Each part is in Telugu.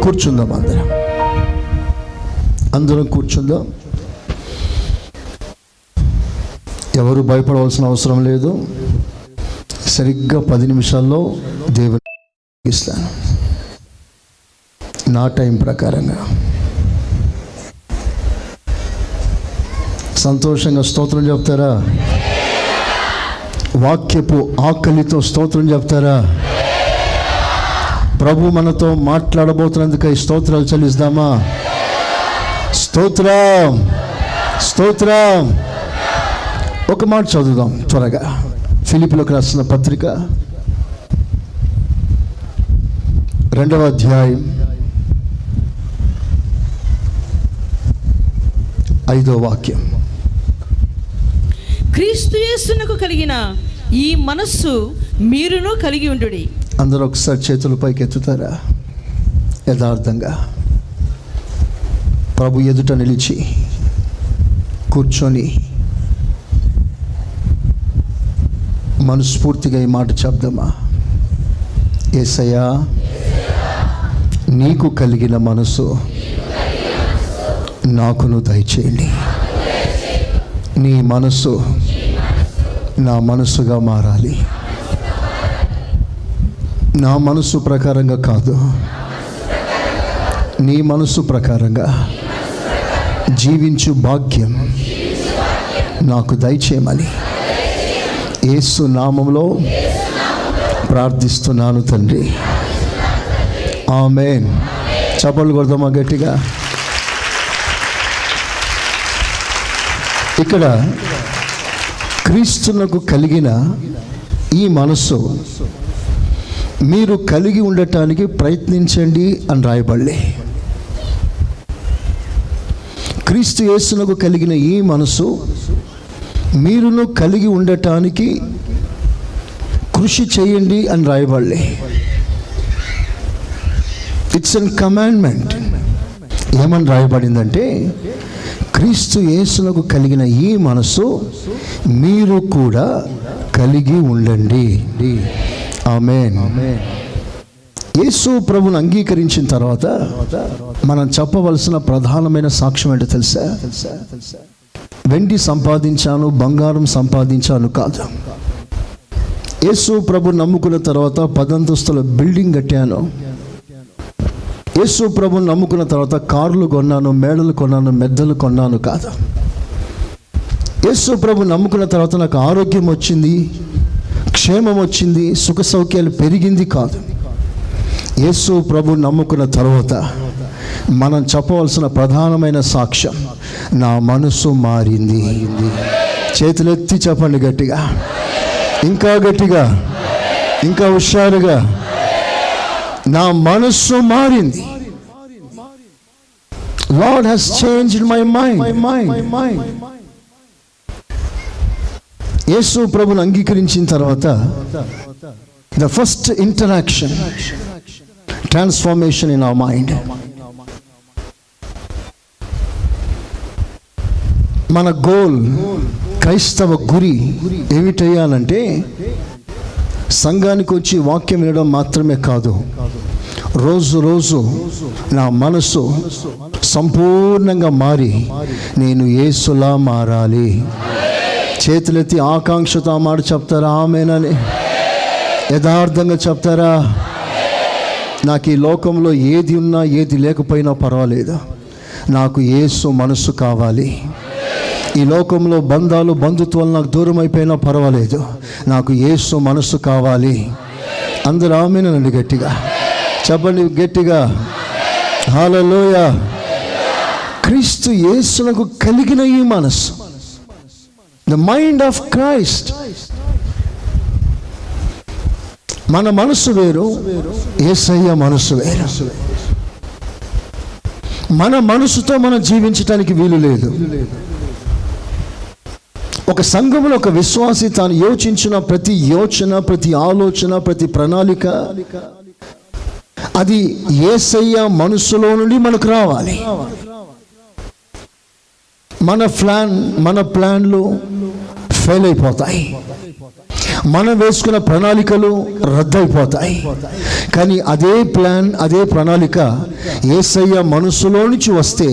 కూర్చుందాం, అందరం కూర్చుందాం. ఎవరు భయపడవలసిన అవసరం లేదు. సరిగ్గా 10 నిమిషాల్లో దేవుని ఇస్తాను, నా టైం ప్రకారంగా. సంతోషంగా స్తోత్రం చెప్తారా? వాక్యపు ఆకలితో స్తోత్రం చెప్తారా? ప్రభు మనతో మాట్లాడబోతున్నందుకై స్తోత్రాలు చెల్లిస్తామా? స్తోత్రం, స్తోత్రం. ఒక మాట చదువుదాం త్వరగా. ఫిలిప్పీయులకు రాసిన పత్రిక 2వ అధ్యాయం 5వ వాక్యం. క్రీస్తు యేసునకు కలిగిన ఈ మనస్సు మీరును కలిగి ఉండుడి. అందరూ ఒకసారి చేతుల పైకి ఎత్తుతారా? యథార్థంగా ప్రభు ఎదుట నిలిచి కూర్చొని మనస్ఫూర్తిగా ఈ మాట చెప్దామా? యేసయ్యా, నీకు కలిగిన మనసు నాకును దయచేయండి. నీ మనసు నా మనసుగా మారాలి. నా మనసు ప్రకారంగా కాదు, నీ మనసు ప్రకారంగా జీవించు భాగ్యం నాకు దయచేయమని యేసు నామములో ప్రార్థిస్తున్నాను తండ్రి. ఆమేన్. చప్పట్లు కొడదామా గట్టిగా? ఇక్కడ క్రీస్తునకు కలిగిన ఈ మనస్సు మీరు కలిగి ఉండటానికి ప్రయత్నించండి అని రాయబడలే. క్రీస్తు యేసునకు కలిగిన ఈ మనసు మీరును కలిగి ఉండటానికి కృషి చేయండి అని రాయబడలే. It's an commandment. ఏమని రాయబడిందంటే, క్రీస్తు యేసునకు కలిగిన ఈ మనసు మీరు కూడా కలిగి ఉండండి. ఆమేన్. యేసు ప్రభువును అంగీకరించిన తర్వాత మనం చెప్పవలసిన ప్రధానమైన సాక్ష్యం ఏంటో తెలుసా? వెండి సంపాదించాను, బంగారం సంపాదించాను కాదు. యేసు ప్రభువును నమ్ముకున్న తర్వాత 10 అంతస్తుల బిల్డింగ్ కట్టాను. యేసు ప్రభువును నమ్ముకున్న తర్వాత కార్లు కొన్నాను, మేడలు కొన్నాను, మెద్దలు కొన్నాను కాదు. యేసు ప్రభువును నమ్ముకున్న తర్వాత నాకు ఆరోగ్యం వచ్చింది, క్షేమం వచ్చింది, సుఖ సౌఖ్యాలు పెరిగింది కాదు. యేసు ప్రభువును నమ్ముకున్న తర్వాత మనం చెప్పవలసిన ప్రధానమైన సాక్ష్యం, నా మనసు మారింది. చేతులెత్తి చెప్పండి గట్టిగా, ఇంకా గట్టిగా, ఇంకా హుషారుగా. నా మనస్సు మారింది. Lord has changed my mind. యేసు ప్రభువును అంగీకరించిన తర్వాత the first interaction, transformation in our mind. మన గోల్, క్రైస్తవ గురి ఏమిటయ్యాలంటే సంఘానికి వచ్చి వాక్యం వినడం మాత్రమే కాదు, రోజు రోజు నా మనసు సంపూర్ణంగా మారి నేను యేసులా మారాలి. చేతులెత్తి ఆకాంక్షతో మాట చెప్తారా? ఆమేనని యథార్థంగా చెప్తారా? నాకు ఈ లోకంలో ఏది ఉన్నా ఏది లేకపోయినా పర్వాలేదు, నాకు యేసు మనసు కావాలి. ఈ లోకంలో బంధాలు, బంధుత్వాలు నాకు దూరం అయిపోయినా పర్వాలేదు, నాకు యేసు మనసు కావాలి. అందరూ ఆమేనండి గట్టిగా చెప్పండి, గట్టిగా హల్లెలూయా. క్రీస్తు యేసునకు కలిగిన ఈ మనసు, ద మైండ్ ఆఫ్ క్రైస్ట్. మన మనసు వేరు, యేసయ్య మనసు వేరు. మన మనసుతో మనం జీవించటానికి వీలు లేదు. ఒక సంఘములో ఒక విశ్వాసి తాను యోచించిన ప్రతి యోచన, ప్రతి ఆలోచన, ప్రతి ప్రణాళిక అది యేసయ్య మనసులో నుండి మనకు రావాలి. మన ప్లాన్లు ఫెయిల్ అయిపోతాయి. మనం వేసుకున్న ప్రణాళికలు రద్దయిపోతాయి. కానీ అదే ప్లాన్, అదే ప్రణాళిక యేసయ్య మనసులో నుంచి వస్తే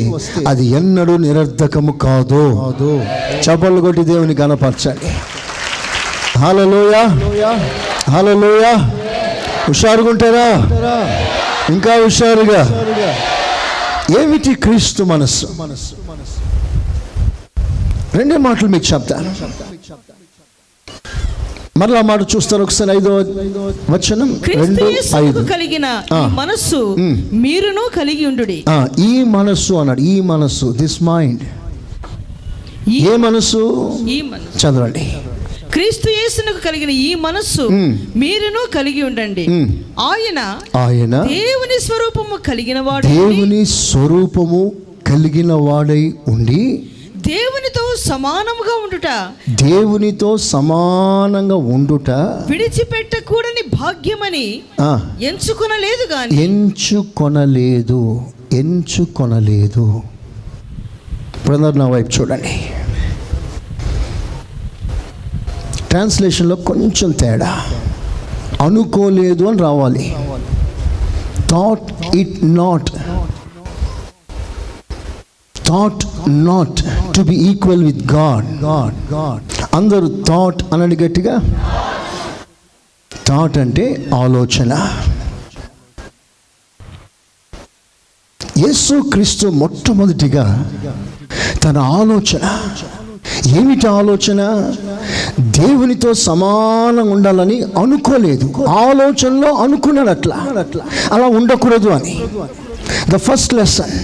అది ఎన్నడూ నిరర్ధకము కాదు. చప్పట్లు కొట్టి దేవుని గణపరచండి. హల్లెలూయా, హల్లెలూయా. హుషారుగా ఉంటారా? ఇంకా హుషారుగా. ఏమిటి క్రీస్తు మనస్సు? రెండే మాటలు మీకు చెప్తాను. మరలా మాట చూస్తారు ఒకసారి. 5వ వచనం, 2:5. కలిగిన ఈ మనస్సు మీరును కలిగి ఉండుడి. ఈ మనస్సు అన్నాడు. ఈ మనస్సు, దిస్ మైండ్. ఏ మనస్సు? చదవండి. క్రీస్తు యేసునకు కలిగిన ఈ మనస్సు మీరును కలిగి ఉండండి. ఆయన దేవుని స్వరూపము కలిగిన వాడు, దేవుని స్వరూపము కలిగిన వాడై ఉండి దేవునితో సమానముగా ఉండుట, దేవునితో సమానంగా ఉండుట విడిచిపెట్టకూడని భాగ్యమని ఎంచుకొనలేదు గాని ఎంచుకొనలేదు. బ్రదర్ నా వైపు చూడండి. ట్రాన్స్లేషన్లో కొంచెం తేడా. అనుకోలేదు అని రావాలి. Thought not to be equal with God. అందరూ థాట్ అనండి గట్టిగా. థాట్ అంటే ఆలోచన. యేసు క్రీస్తు మొట్టమొదటిగా తన ఆలోచన ఏమిటి? ఆలోచన దేవునితో సమానంగా ఉండాలని అనుకోలేదు. ఆలోచనలో అనుకున్నాడు అలా ఉండకూడదు అని. ద ఫస్ట్ లెసన్,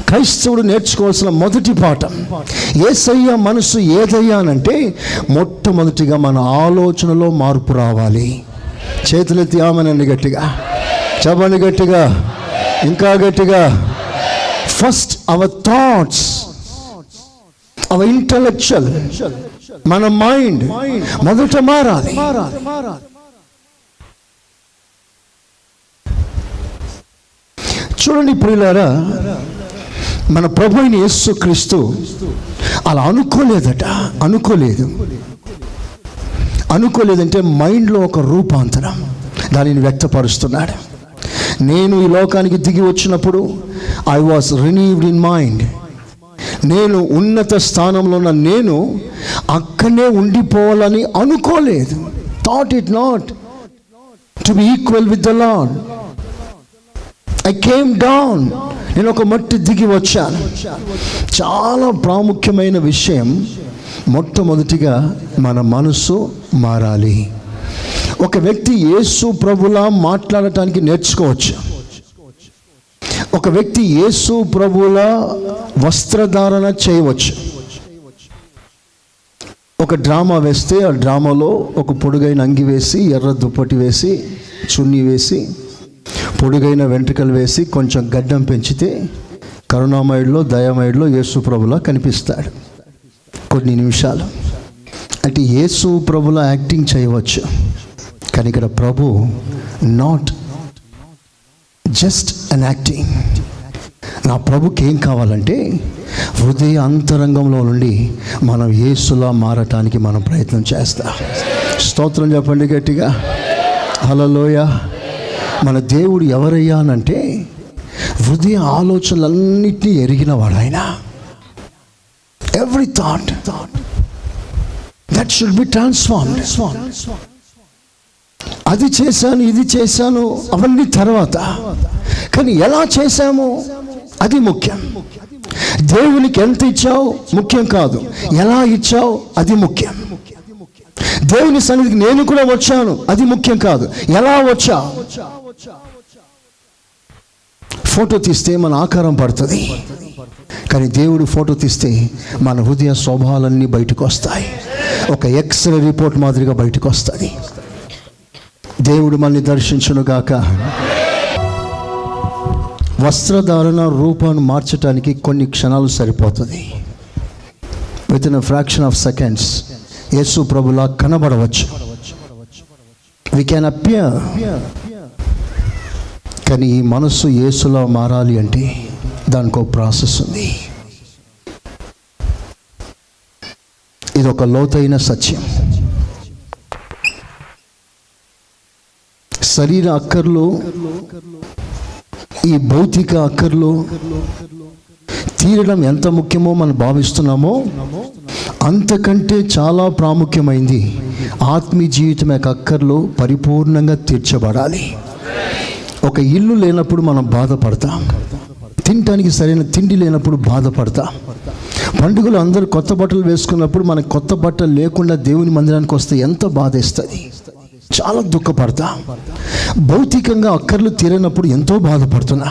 క్రైస్తవుడు నేర్చుకోవాల్సిన మొదటి పాఠం, యేసయ్య మనసు ఏదయ్యా అనంటే మొట్టమొదటిగా మన ఆలోచనలో మార్పు రావాలి. చేతులెత్తి ఆమెనండి గట్టిగా, చెప్పండి గట్టిగా, ఇంకా గట్టిగా. First our thoughts, our intellectual, మన మైండ్ మొదట మారాలి. చూడండి ప్రియులారా, మన ప్రభు అయిన యేసు క్రీస్తు అలా అనుకోలేదంటే మైండ్లో ఒక రూపాంతరం, దానిని వ్యక్తపరుస్తున్నాడు. నేను ఈ లోకానికి దిగి వచ్చినప్పుడు ఐ వాస్ రినీవ్డ్ ఇన్ మైండ్. నేను ఉన్నత స్థానంలో ఉన్న నేను అక్కడనే ఉండిపోవాలని అనుకోలేదు. Thought it not to be equal with the lord. I came down. నేను ఒక మట్టి దిగి వచ్చాను. చాలా ప్రాముఖ్యమైన విషయం, మొట్టమొదటిగా మన మనసు మారాలి. ఒక వ్యక్తి యేసు ప్రభులా మాట్లాడటానికి నేర్చుకోవచ్చు. ఒక వ్యక్తి యేసు ప్రభులా వస్త్రధారణ చేయవచ్చు. ఒక డ్రామా వేస్తే ఆ డ్రామాలో ఒక పొడుగైన అంగి వేసి, ఎర్ర దుప్పటి వేసి, చున్నీ వేసి, పొడుగైన వెంట్రుకలు వేసి, కొంచెం గడ్డం పెంచితే కరుణామయుడిలో, దయామయుడిలో యేసు ప్రభులా కనిపిస్తాడు కొన్ని నిమిషాలు. అంటే యేసు ప్రభులా యాక్టింగ్ చేయవచ్చు. కానీ ఇక్కడ ప్రభు నాట్ జస్ట్ అన్ యాక్టింగ్. నా ప్రభుకి ఏం కావాలంటే హృదయ అంతరంగంలో నుండి మనం యేసులా మారటానికి మనం ప్రయత్నం చేస్తాం. స్తోత్రం చెప్పండి గట్టిగా, హల్లెలూయా. మన దేవుడు ఎవరయ్యా అనంటే హృదయ ఆలోచనలన్నింటినీ ఎరిగినవాడు ఆయన. Every thought that should be transformed. అది చేశాను, ఇది చేశాను, అవన్నీ తర్వాత. కానీ ఎలా చేశాము అది ముఖ్యం. దేవునికి ఎంత ఇచ్చావు ముఖ్యం కాదు, ఎలా ఇచ్చావు అది ముఖ్యం. దేవుని సన్నిధికి నేను కూడా వచ్చాను, అది ముఖ్యం కాదు, ఎలా వచ్చా. ఫోటో తీస్తే మన ఆకారం పడుతుంది, కానీ దేవుడు ఫోటో తీస్తే మన హృదయ స్వభావాలన్నీ బయటకు వస్తాయి. ఒక ఎక్స్రే రిపోర్ట్ మాదిరిగా బయటకు వస్తుంది. దేవుడు మనల్ని దర్శించును గాక. వస్త్రధారణ రూపాన్ని మార్చడానికి కొన్ని క్షణాలు సరిపోతుంది. With in fraction of seconds యేసు ప్రభులా కనబడవచ్చు. We can appear. కానీ ఈ మనస్సు యేసులా మారాలి అంటే దానికి ఒక ప్రాసెస్ ఉంది. ఇది ఒక లోతైన సత్యం. శరీర అక్కర్లు, ఈ భౌతిక అక్కర్లు తీరడం ఎంత ముఖ్యమో మనం భావిస్తున్నామో అంతకంటే చాలా ప్రాముఖ్యమైంది ఆత్మీయ జీవితం యొక్క అక్కర్లు పరిపూర్ణంగా తీర్చబడాలి. ఒక ఇల్లు లేనప్పుడు మనం బాధపడతాం, తినటానికి సరైన తిండి లేనప్పుడు బాధపడతాం. పండుగలు అందరూ కొత్త బట్టలు వేసుకున్నప్పుడు మనకు కొత్త బట్టలు లేకుండా దేవుని మందిరానికి వస్తే ఎంత బాధేస్తుంది, చాలా దుఃఖపడతా. భౌతికంగా అక్కర్లు తీరనప్పుడు ఎంతో బాధపడుతున్నా.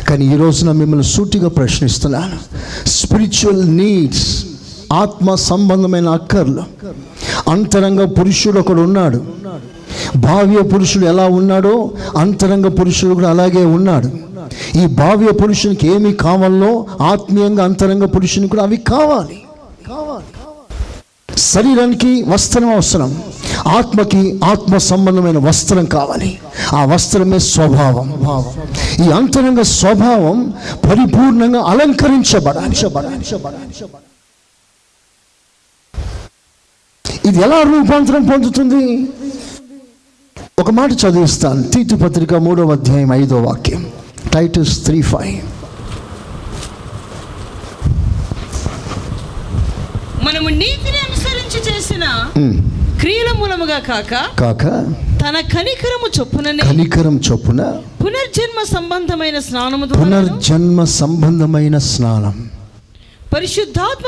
కానీ ఈ రోజున మిమ్మల్ని సూటిగా ప్రశ్నిస్తున్నాను. స్పిరిచువల్ నీడ్స్, ఆత్మ సంబంధమైన అక్కర్లు. అంతరంగ పురుషుడు ఒకడు ఉన్నాడు. భావ్య పురుషుడు ఎలా ఉన్నాడో అంతరంగ పురుషుడు కూడా అలాగే ఉన్నాడు. ఈ భావ్య పురుషునికి ఏమి కావాలో ఆత్మీయంగా అంతరంగ పురుషునికి కూడా అవి కావాలి. శరీరానికి వస్త్రం అవసరం, ఆత్మకి ఆత్మ సంబంధమైన వస్త్రం కావాలి. ఆ వస్త్రమే స్వభావం. ఈ అంతరంగ స్వభావం పరిపూర్ణంగా అలంకరించబడాలి. ఇది ఎలా రూపాంతరం పొందుతుంది? ఒక మాట చదివిస్తాను. తీతు పత్రిక 3వ అధ్యాయం 5వ వాక్యం, టైటస్ 3:5. మనము నీతిని అనుసరించి చేసిన క్రియల మూలముగా కాక తన కనికరం చొప్పున పునర్జన్మ సంబంధమైన స్నానం పరిశుద్ధాత్మ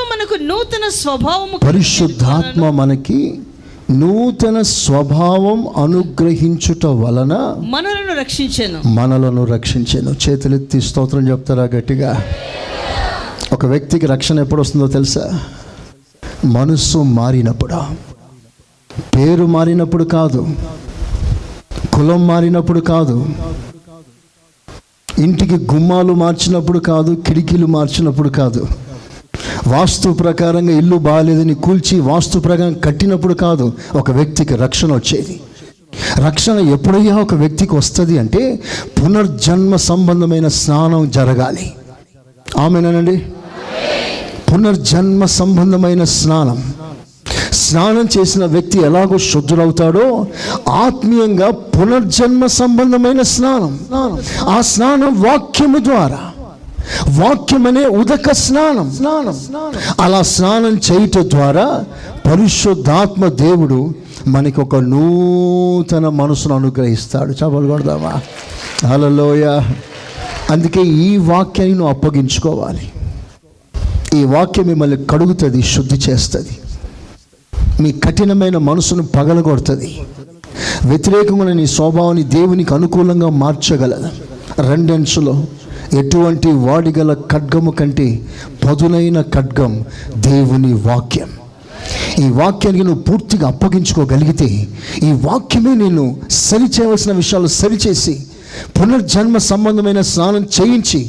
మనకి నూతన స్వభావం అనుగ్రహించుట వలన మనలను రక్షించెను. చేతులెత్తి స్తోత్రం చెప్తారా గట్టిగా? ఒక వ్యక్తికి రక్షణ ఎప్పుడు వస్తుందో తెలుసా? మనసు మారినప్పుడు. పేరు మారినప్పుడు కాదు, కులం మారినప్పుడు కాదు, ఇంటికి గుమ్మాలు మార్చినప్పుడు కాదు, కిటికీలు మార్చినప్పుడు కాదు, వాస్తు ప్రకారంగా ఇల్లు బాగాలేదని కూల్చి వాస్తు ప్రకారం కట్టినప్పుడు కాదు ఒక వ్యక్తికి రక్షణ వచ్చేది. రక్షణ ఎప్పుడయ్యా ఒక వ్యక్తికి వస్తుంది అంటే పునర్జన్మ సంబంధమైన స్నానం జరగాలి. ఆమేనండి. పునర్జన్మ సంబంధమైన స్నానం చేసిన వ్యక్తి ఎలాగో శుద్ధుడవుతాడో ఆత్మీయంగా పునర్జన్మ సంబంధమైన స్నానం. ఆ స్నానం వాక్యము ద్వారా, వాక్యం అనే ఉదక స్నానం. అలా స్నానం చేయటం ద్వారా పరిశుద్ధాత్మ దేవుడు మనకి ఒక నూతన మనసును అనుగ్రహిస్తాడు. చపలు కొడదామా? హల్లెలూయా. అందుకే ఈ వాక్యాన్ని నువ్వు అప్పగించుకోవాలి. ఈ వాక్యం మిమ్మల్ని కడుగుతుంది, శుద్ధి చేస్తుంది, మీ కఠినమైన మనసును పగలగొడుతుంది, వ్యతిరేకమైన నీ స్వభావాన్ని దేవునికి అనుకూలంగా మార్చగలదు. రెండంచులో ఎటువంటి వాడిగల ఖడ్గము కంటే పదునైన ఖడ్గం దేవుని వాక్యం. ఈ వాక్యానికి నువ్వు పూర్తిగా అప్పగించుకోగలిగితే ఈ వాక్యమే నేను సరిచేయవలసిన విషయాలు సరిచేసి పునర్జన్మ సంబంధమైన స్నానం చేయించి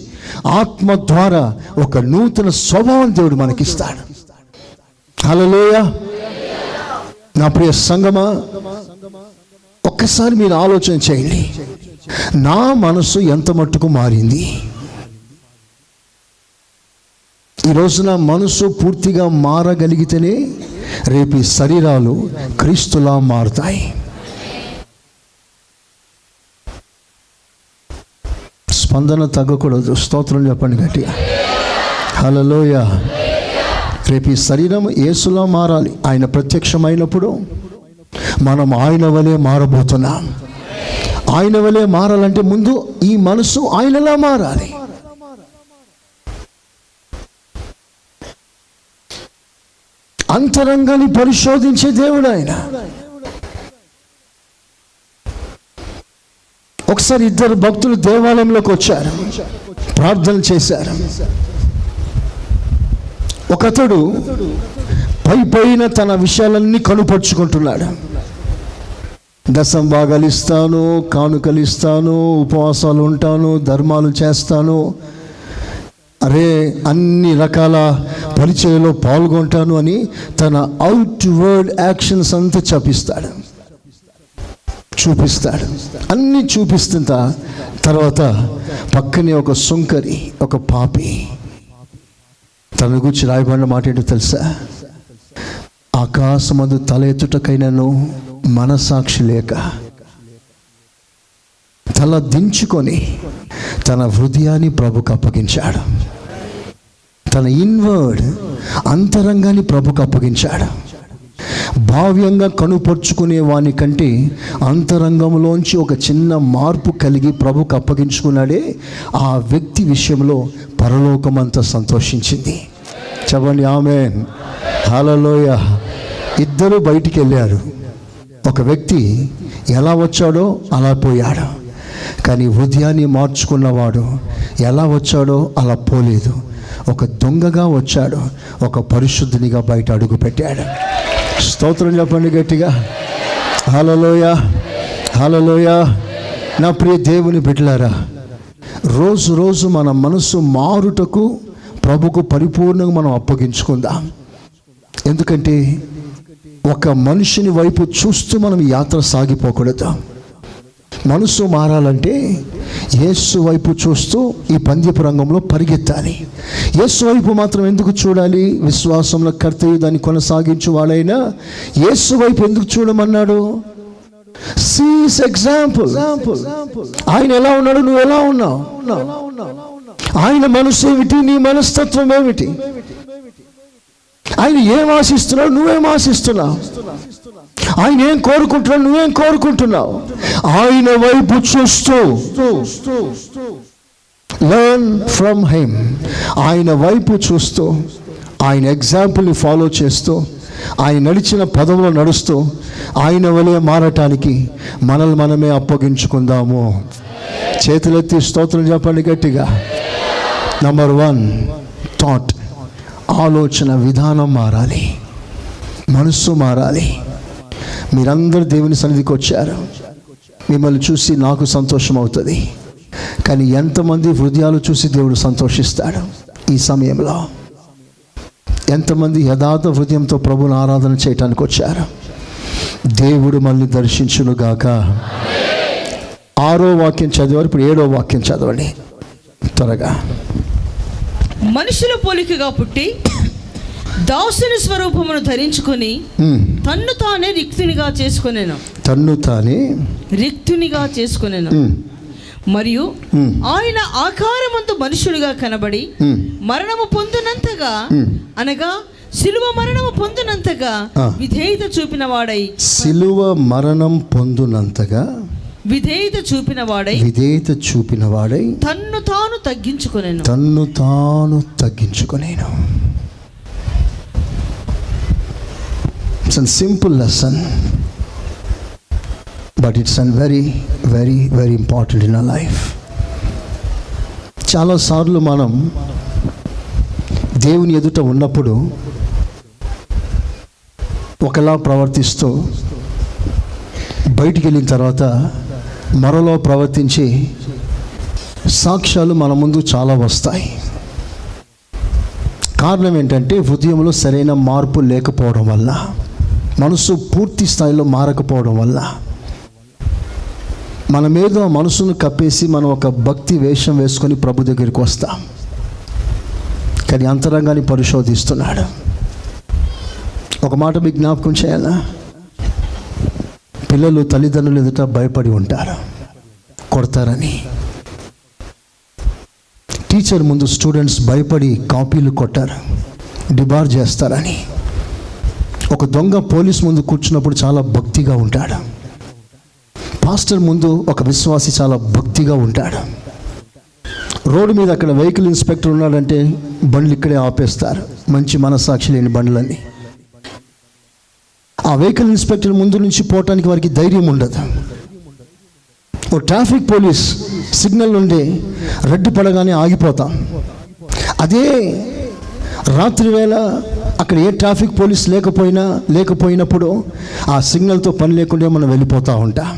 ఆత్మ ద్వారా ఒక నూతన స్వభావం దేవుడు మనకిస్తాడు. హల్లెలూయా. నా ప్రియ సంగమా, ఒక్కసారి మీరు ఆలోచన చేయండి. నా మనసు ఎంత మట్టుకు మారింది? ఈరోజు నా మనసు పూర్తిగా మారగలిగితేనే రేపు ఈ శరీరాలు క్రీస్తులా మారుతాయి. స్పందన తగ్గకూడదు. స్తోత్రం చెప్పండి గట్టిగా. హల్లెలూయా. రేపు ఈ శరీరం యేసులా మారాలి. ఆయన ప్రత్యక్షమైనప్పుడు మనం ఆయన వలె మారబోతున్నాం. ఆయన వలె మారాలంటే ముందు ఈ మనసు ఆయనలా మారాలి. అంతరంగాన్ని పరిశోధించే దేవుడు ఆయన. ఒకసారి ఇద్దరు భక్తులు దేవాలయంలోకి వచ్చారు, ప్రార్థన చేశారు. ఒకతడు పైన తన విషయాలన్నీ కనుపరుచుకుంటున్నాడు. దశం భాగాలు ఇస్తాను, కానుకలు ఇస్తాను, ఉపవాసాలు ఉంటాను, ధర్మాలు చేస్తాను, అన్ని రకాల పరిచయంలో పాల్గొంటాను అని తన అవుట్వర్డ్ యాక్షన్స్ అంతా చూపిస్తాడు. అన్నీ చూపిస్తున్న తర్వాత పక్కనే ఒక సుంకరి, ఒక పాపి, తన గురించి రాయబడిన మాట ఏంటో తెలుసా? ఆకాశమందు తల ఎత్తుటకైనను మనసాక్షి లేక తల దించుకొని తన హృదయాన్ని ప్రభుకు అప్పగించాడు. తన ఇన్వర్డ్ అంతరంగాన్ని ప్రభుకు అప్పగించాడు. భావ్యంగా కనుపరుచుకునే వాని కంటే అంతరంగంలోంచి ఒక చిన్న మార్పు కలిగి ప్రభుకు అప్పగించుకున్నాడే, ఆ వ్యక్తి విషయంలో పరలోకమంతా సంతోషించింది. చెప్పండి ఆమేన్, హల్లెలూయా. ఇద్దరు బయటికి వెళ్ళారు. ఒక వ్యక్తి ఎలా వచ్చాడో అలా పోయాడు, కానీ హృదయాన్ని మార్చుకున్నవాడు ఎలా వచ్చాడో అలా పోలేదు. ఒక దొంగగా వచ్చాడు, ఒక పరిశుద్ధునిగా బయట అడుగు పెట్టాడు. స్తోత్రం చెప్పండి గట్టిగా, హల్లెలూయా, హల్లెలూయా. నా ప్రియ దేవుని బిడ్డలారా, రోజు రోజు మన మనసు మారుటకు ప్రభుకు పరిపూర్ణంగా మనం అప్పగించుకుందాం. ఎందుకంటే ఒక మనిషిని వైపు చూస్తూ మనం యాత్ర సాగిపోకూడదు. మనసు మారాలంటే యేసు వైపు చూస్తూ ఈ పంద్యపు రంగంలో పరిగెత్తాలి. యేసు వైపు మాత్రం ఎందుకు చూడాలి? విశ్వాసంలో కర్తయ్య దాన్ని కొనసాగించు వాడైనా యేసు వైపు ఎందుకు చూడమన్నాడు? Cs example. ఆయన ఎలా ఉన్నాడు, నువ్వు ఎలా ఉన్నావు? ఆయన మనసు ఏమిటి, నీ మనస్తత్వం ఏమిటి? ఆయన ఏం ఆశిస్తున్నాడు, నువ్వేం ఆశిస్తున్నావు? ఆయన ఏం కోరుకుంటున్నావు, నువ్వేం కోరుకుంటున్నావు? ఆయన వైపు చూస్తూ లెర్న్ ఫ్రమ్ హిమ్. ఆయన వైపు చూస్తూ, ఆయన ఎగ్జాంపుల్ని ఫాలో చేస్తూ, ఆయన నడిచిన పదవులో నడుస్తూ ఆయన వలె మారటానికి మనల్ని మనమే అప్పగించుకుందాము. చేతులెత్తి స్తోత్రం చెప్పండి గట్టిగా. Number 1, thought. ఆలోచన విధానం మారాలి, మనస్సు మారాలి. మీరందరూ దేవుని సన్నిధికి వచ్చారు, మిమ్మల్ని చూసి నాకు సంతోషం అవుతుంది. కానీ ఎంతమంది హృదయాలు చూసి దేవుడు సంతోషిస్తాడు? ఈ సమయంలో ఎంతమంది యథార్థ హృదయంతో ప్రభుని ఆరాధన చేయటానికి వచ్చారు? దేవుడు మనల్ని దర్శించునుగాక. 6వ వాక్యం చదివారు, ఇప్పుడు 7వ వాక్యం చదవండి త్వరగా. మనుషుల పోలికగా పుట్టి దాసుని స్వరూపమును ధరించుకొని తన్ను తానే రిక్తునిగా చేసుకొనెను. మరియు ఆయన ఆకారమందు మనుషుడిగా కనబడి మరణము పొందినంతగా, అనగా సిలువ మరణము పొందినంతగా విధేయత చూపిన వాడై, సిలువ మరణం పొందినంతగా విధేయత చూపిన వాడై తన్ను తాను తగ్గించుకొనెను. It's a simple lesson, but it's a very, very, very important in our life. చాలాసార్లు మనం దేవుని ఎదుట ఉన్నప్పుడు ఒకలా ప్రవర్తిస్తూ బయటికి వెళ్ళిన తర్వాత మరోలో ప్రవర్తించి సాక్ష్యాలు మన ముందు చాలా వస్తాయి. కారణం ఏంటంటే హృదయంలో సరైన మార్పు లేకపోవడం వల్ల, మనసు పూర్తి స్థాయిలో మారకపోవడం వల్ల. మన మీద మనసును కప్పేసి మనం ఒక భక్తి వేషం వేసుకొని ప్రభు దగ్గరికి వస్తాం, కానీ అంతరంగాన్ని పరిశోధిస్తున్నాడు. ఒక మాట మీకు జ్ఞాపకం చేయాలా? పిల్లలు తల్లిదండ్రులు ఎదుట భయపడి ఉంటారు, కొడతారని. టీచర్ ముందు స్టూడెంట్స్ భయపడి కాపీలు కొట్టారు, డిబార్ చేస్తారని. ఒక దొంగ పోలీస్ ముందు కూర్చున్నప్పుడు చాలా భక్తిగా ఉంటాడు. పాస్టర్ ముందు ఒక విశ్వాసి చాలా భక్తిగా ఉంటాడు. రోడ్డు మీద అక్కడ వెహికల్ ఇన్స్పెక్టర్ ఉన్నాడంటే బండ్లు ఇక్కడే ఆపేస్తారు, మంచి మనస్సాక్షి లేని బండ్లన్నీ. ఆ వెహికల్ ఇన్స్పెక్టర్ ముందు నుంచి పోవటానికి వారికి ధైర్యం ఉండదు. ఓ ట్రాఫిక్ పోలీస్ సిగ్నల్ నుండి రెడ్ పడగానే ఆగిపోతాం. అదే రాత్రి వేళ అక్కడ ఏ ట్రాఫిక్ పోలీస్ లేకపోయినప్పుడు ఆ సిగ్నల్తో పని లేకుండా మనం వెళ్ళిపోతూ ఉంటాం.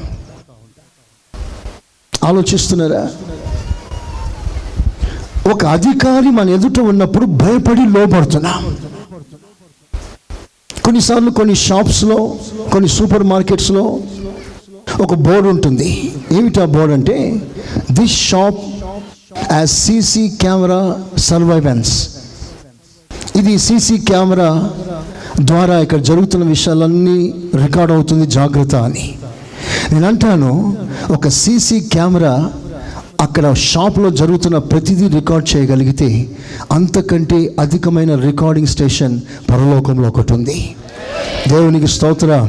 ఆలోచిస్తున్నారా? ఒక అధికారి మన ఎదుట ఉన్నప్పుడు భయపడి లోపడుతున్నాం. కొన్నిసార్లు కొన్ని షాప్స్లో, కొన్ని సూపర్ మార్కెట్స్లో ఒక బోర్డు ఉంటుంది. ఏమిటా బోర్డు అంటే, this shop as CC camera surveillance. ఇది సీసీ కెమెరా ద్వారా ఇక్కడ జరుగుతున్న విషయాలన్నీ రికార్డ్ అవుతుంది, జాగ్రత్త అని. నేను అంటాను, ఒక సీసీ కెమెరా అక్కడ షాప్లో జరుగుతున్న ప్రతిదీ రికార్డ్ చేయగలిగితే అంతకంటే అధికమైన రికార్డింగ్ స్టేషన్ పరలోకంలో ఒకటి ఉంది. దేవునికి స్తోత్రం.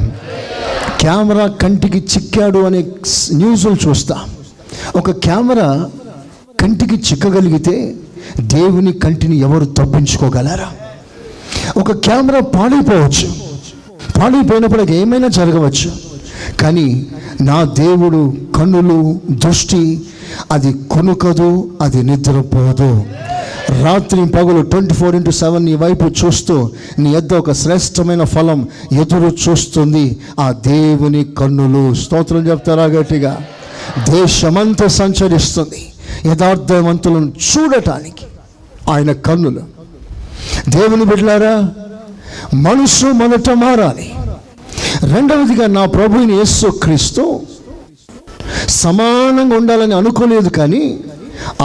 కెమెరా కంటికి చిక్కాడు అనే న్యూస్లు చూస్తా. ఒక కెమెరా కంటికి చిక్కగలిగితే దేవుని కంటిని ఎవరు తప్పించుకోగలరా? ఒక కెమెరా పాడైపోవచ్చు, పాడైపోయినప్పుడు ఏమైనా జరగవచ్చు. కానీ నా దేవుడు కన్నులు, దృష్టి అది కొనుకదు, అది నిద్రపోదు. రాత్రి పగలు 24/7 నీ వైపు చూస్తూ నీ యొద్ద ఒక శ్రేష్టమైన ఫలం ఎదురు చూస్తుంది ఆ దేవుని కన్నులు. స్తోత్రం చెప్తారా గట్టిగా? దేశమంతా సంచరిస్తుంది యథార్థవంతులను చూడటానికి ఆయన కన్నులు. దేవుని బిడ్డలారా, మనసు మొదట మారాలి. రెండవదిగా నా ప్రభువుని యేసు క్రీస్తు సమానంగా ఉండాలని అనుకోలేదు, కానీ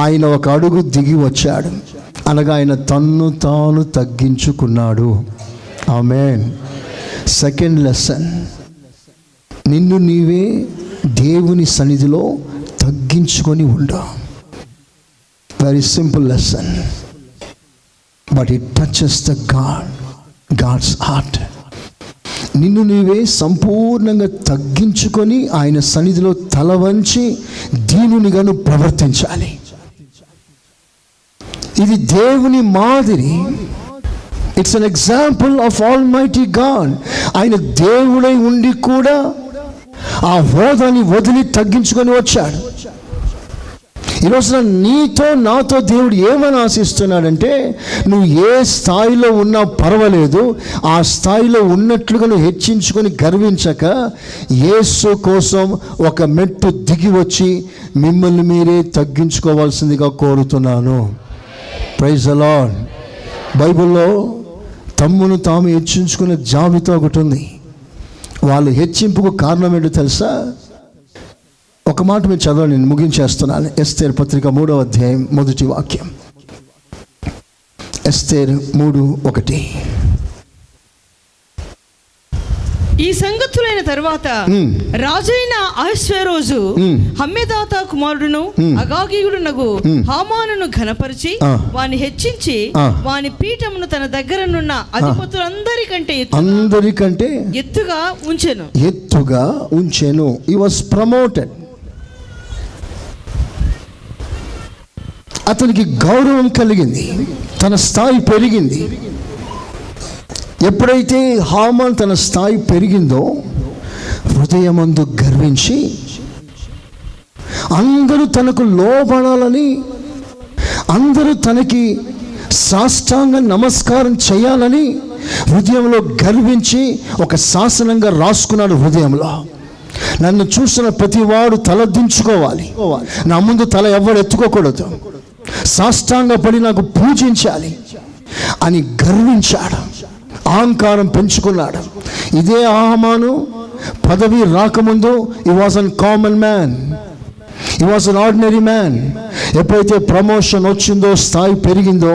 ఆయన ఒక అడుగు దిగి వచ్చాడు. అనగా ఆయన తన్ను తాను తగ్గించుకున్నాడు. ఆమేన్. సెకండ్ లెసన్, నిన్ను నీవే దేవుని సన్నిధిలో తగ్గించుకొని ఉండు. Very simple lesson, but it touches the God's heart. నిన్ను నీవే సంపూర్ణంగా తగ్గించుకొని ఆయన సన్నిధిలో తల వంచి దీనునిగాను ప్రవర్తించాలి. ఇది దేవుని మాదిరి. It's an example of almighty God. ఆయన దేవుడై ఉండి కూడా ఆ హోదాని వదిలి తగ్గించుకొని వచ్చాడు. ఈరోజున నీతో నాతో దేవుడు ఏమని ఆశిస్తున్నాడంటే, నువ్వు ఏ స్థాయిలో ఉన్నా పర్వాలేదు, ఆ స్థాయిలో ఉన్నట్లుగా నువ్వు హెచ్చించుకొని గర్వించక యేసు కోసం ఒక మెట్టు దిగి వచ్చి మిమ్మల్ని మీరే తగ్గించుకోవాల్సిందిగా కోరుతున్నాను. Praise the Lord. బైబిల్లో తమ్మును తాము హెచ్చించుకునే జాబితా ఒకటి ఉంది. వాళ్ళు హెచ్చింపుకు కారణం ఏంటో తెలుసా? ఒక మాట మీరు చదవండి, నేను ముగించేస్తున్నాను. ఎస్తేర్ పత్రిక 3వ అధ్యాయం 1వ వాక్యం. ఎస్తేర్ 3:1. ఈ సంగతులైన తర్వాత రాజైన అహష్వేరోజు హమ్మెదాతా కుమారుడును అగాగీయుడునగు హామానును ఘనపరిచి వాని హెచ్చించి వాని పీఠమును తన దగ్గరనున్న అధిపతులందరికంటే ఎత్తుగా ఉంచెను. He was promoted. అతనికి గౌరవం కలిగింది, తన స్థాయి పెరిగింది. ఎప్పుడైతే హామాన్ తన స్థాయి పెరిగిందో హృదయమందు గర్వించి అందరూ తనకు లోబడాలని, అందరూ తనకి సాష్టాంగ నమస్కారం చేయాలని హృదయంలో గర్వించి ఒక శాసనంగా రాసుకున్నాడు హృదయంలో. నన్ను చూసిన ప్రతివాడు తల దించుకోవాలి, నా ముందు తల ఎవడు ఎత్తుకోకూడదు, సాష్టాంగపడి నాకు పూజించాలి అని గర్వించాడు, అహంకారం పెంచుకున్నాడు. ఇదే హామాను పదవి రాకముందు he was an common man, he was an ordinary man. ఎప్పుడైతే ప్రమోషన్ వచ్చిందో, స్థాయి పెరిగిందో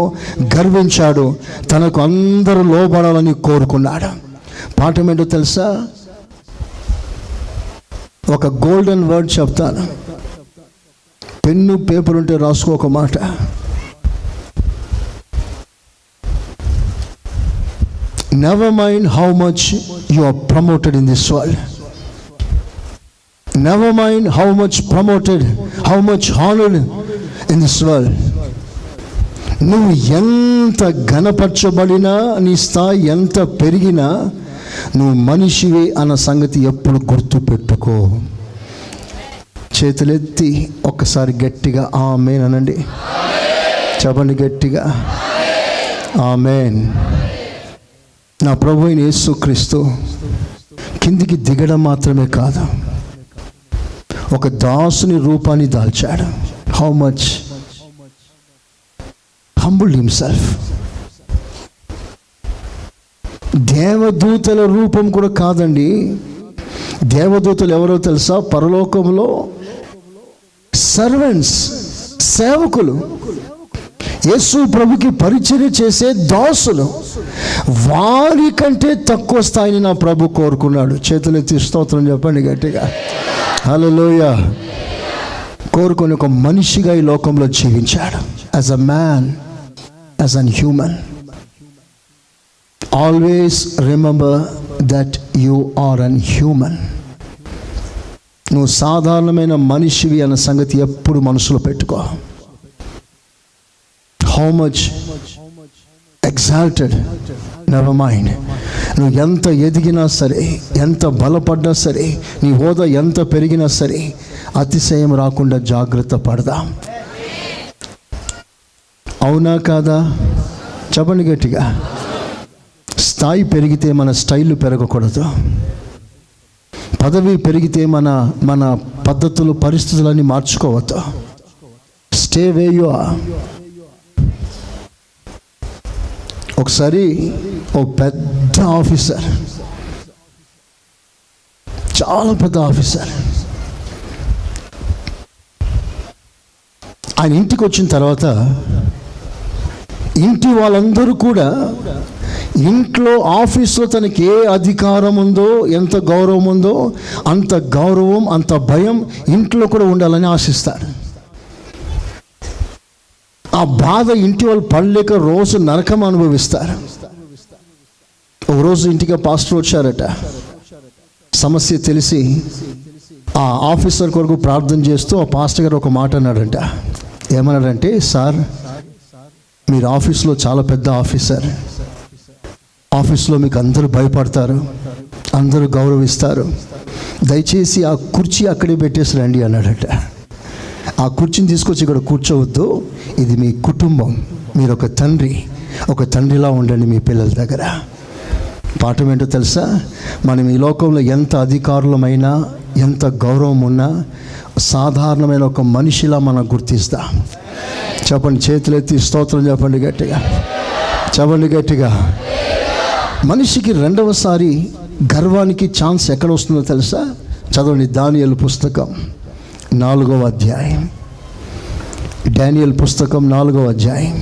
గర్వించాడు, తనకు అందరూ లోబడాలని కోరుకున్నాడు. పాఠం ఏంటో తెలుసా? ఒక గోల్డెన్ వర్డ్ చెప్తాను. పెన్ను పేపర్ ఉంటే రాసుకో ఒక మాట. Never mind how much you are promoted in this world. Never mind how much promoted, how much honored in this world. నువ్వు ఎంత ఘనపరచబడినా, నీ స్థాయి ఎంత పెరిగినా, నువ్వు మనిషివే అన్న సంగతి ఎప్పుడు గుర్తు పెట్టుకో. చేతులెత్తి ఒక్కసారి గట్టిగా ఆమేన్ అనండి. చెప్పండి గట్టిగా, ఆమేన్. నా ప్రభు అయిన యేసుక్రీస్తు కిందికి దిగడం మాత్రమే కాదు, ఒక దాసుని రూపాన్ని దాల్చాడు. How much humbled himself. దేవదూతల రూపం కూడా కాదండి. దేవదూతలు ఎవరో తెలుసా? పరలోకంలో సర్వెంట్స్, సేవకులు, యేసు ప్రభుకి పరిచర్య చేసే దాసులు. వారి కంటే తక్కువ స్థాయిని నా ప్రభు కోరుకున్నాడు. చేతులెత్తి స్తోత్రం చెప్పండి గట్టిగా. హల్లెలూయా. కోరుకొని ఒక మనిషిగా ఈ లోకంలో జీవించాడు. As a man, as an human. Always remember that you are an human. నువ్వు సాధారణమైన మనిషివి అన్న సంగతి ఎప్పుడు మనసులో పెట్టుకో. How much exalted, never mind. నువ్వు ఎంత ఎదిగినా సరే, ఎంత బలపడ్డా సరే, నీ హోదా ఎంత పెరిగినా సరే, అతిశయం రాకుండా జాగ్రత్త పడదాం. అవునా కాదా? చెప్పండి గట్టిగా. స్థాయి పెరిగితే మన స్టైల్ పెరగకూడదు. పదవి పెరిగితే మన పద్ధతులు, పరిస్థితులన్నీ మార్చుకోవద్దు. Stay way you are. ఒకసారి ఓ పెద్ద ఆఫీసర్, చాలా పెద్ద ఆఫీసర్, ఆయన ఇంటికి వచ్చిన తర్వాత ఇంటి వాళ్ళందరూ కూడా ఇంట్లో, ఆఫీస్లో తనకి ఏ అధికారం ఉందో, ఎంత గౌరవం ఉందో అంత గౌరవం, అంత భయం ఇంట్లో కూడా ఉండాలని ఆశిస్తాడు. ఆ బాధ ఇంటి వాళ్ళు పడలేక రోజు నరకం అనుభవిస్తారు. ఒకరోజు ఇంటికి పాస్టర్ వచ్చారట. సమస్య తెలిసి ఆ ఆఫీసర్ కొరకు ప్రార్థన చేస్తూ ఆ పాస్టర్ గారు ఒక మాట అన్నాడంట. ఏమన్నాడంటే, సార్, మీరు ఆఫీస్లో చాలా పెద్ద ఆఫీసర్, ఆఫీస్లో మీకు అందరూ భయపడతారు, అందరూ గౌరవిస్తారు, దయచేసి ఆ కుర్చీ అక్కడే పెట్టేసి రండి అన్నాడట. ఆ కుర్చీని తీసుకొచ్చి ఇక్కడ కూర్చోవద్దు, ఇది మీ కుటుంబం, మీరు ఒక తండ్రిలా ఉండండి మీ పిల్లల దగ్గర. పాఠం ఏంటో తెలుసా? మనం ఈ లోకంలో ఎంత అధికారులమైనా, ఎంత గౌరవం ఉన్నా, సాధారణమైన ఒక మనిషిలా మనం గుర్తిస్తాం. చెప్పండి, చేతులెత్తి స్తోత్రం చెప్పండి గట్టిగా, చెప్పండి గట్టిగా. మనిషికి రెండవసారి గర్వానికి ఛాన్స్ ఎక్కడ వస్తుందో తెలుసా? చదవండి, దానియేలు పుస్తకం 4వ అధ్యాయం. డానియేలు పుస్తకం 4వ అధ్యాయం.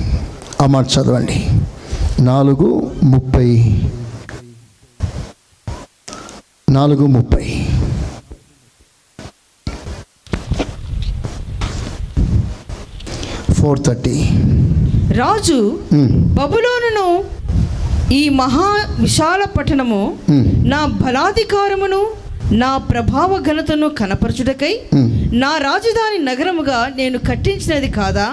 ఆ మాట చదవండి. 4:30. 4:30. రాజు బబులోనును, ఈ మహా విశాల పట్టణము నా బలాధికారమును, నా ప్రభావ ఘనతను కనపరచుటకై నా రాజధాని నగరముగా నేను కట్టించినది కాదా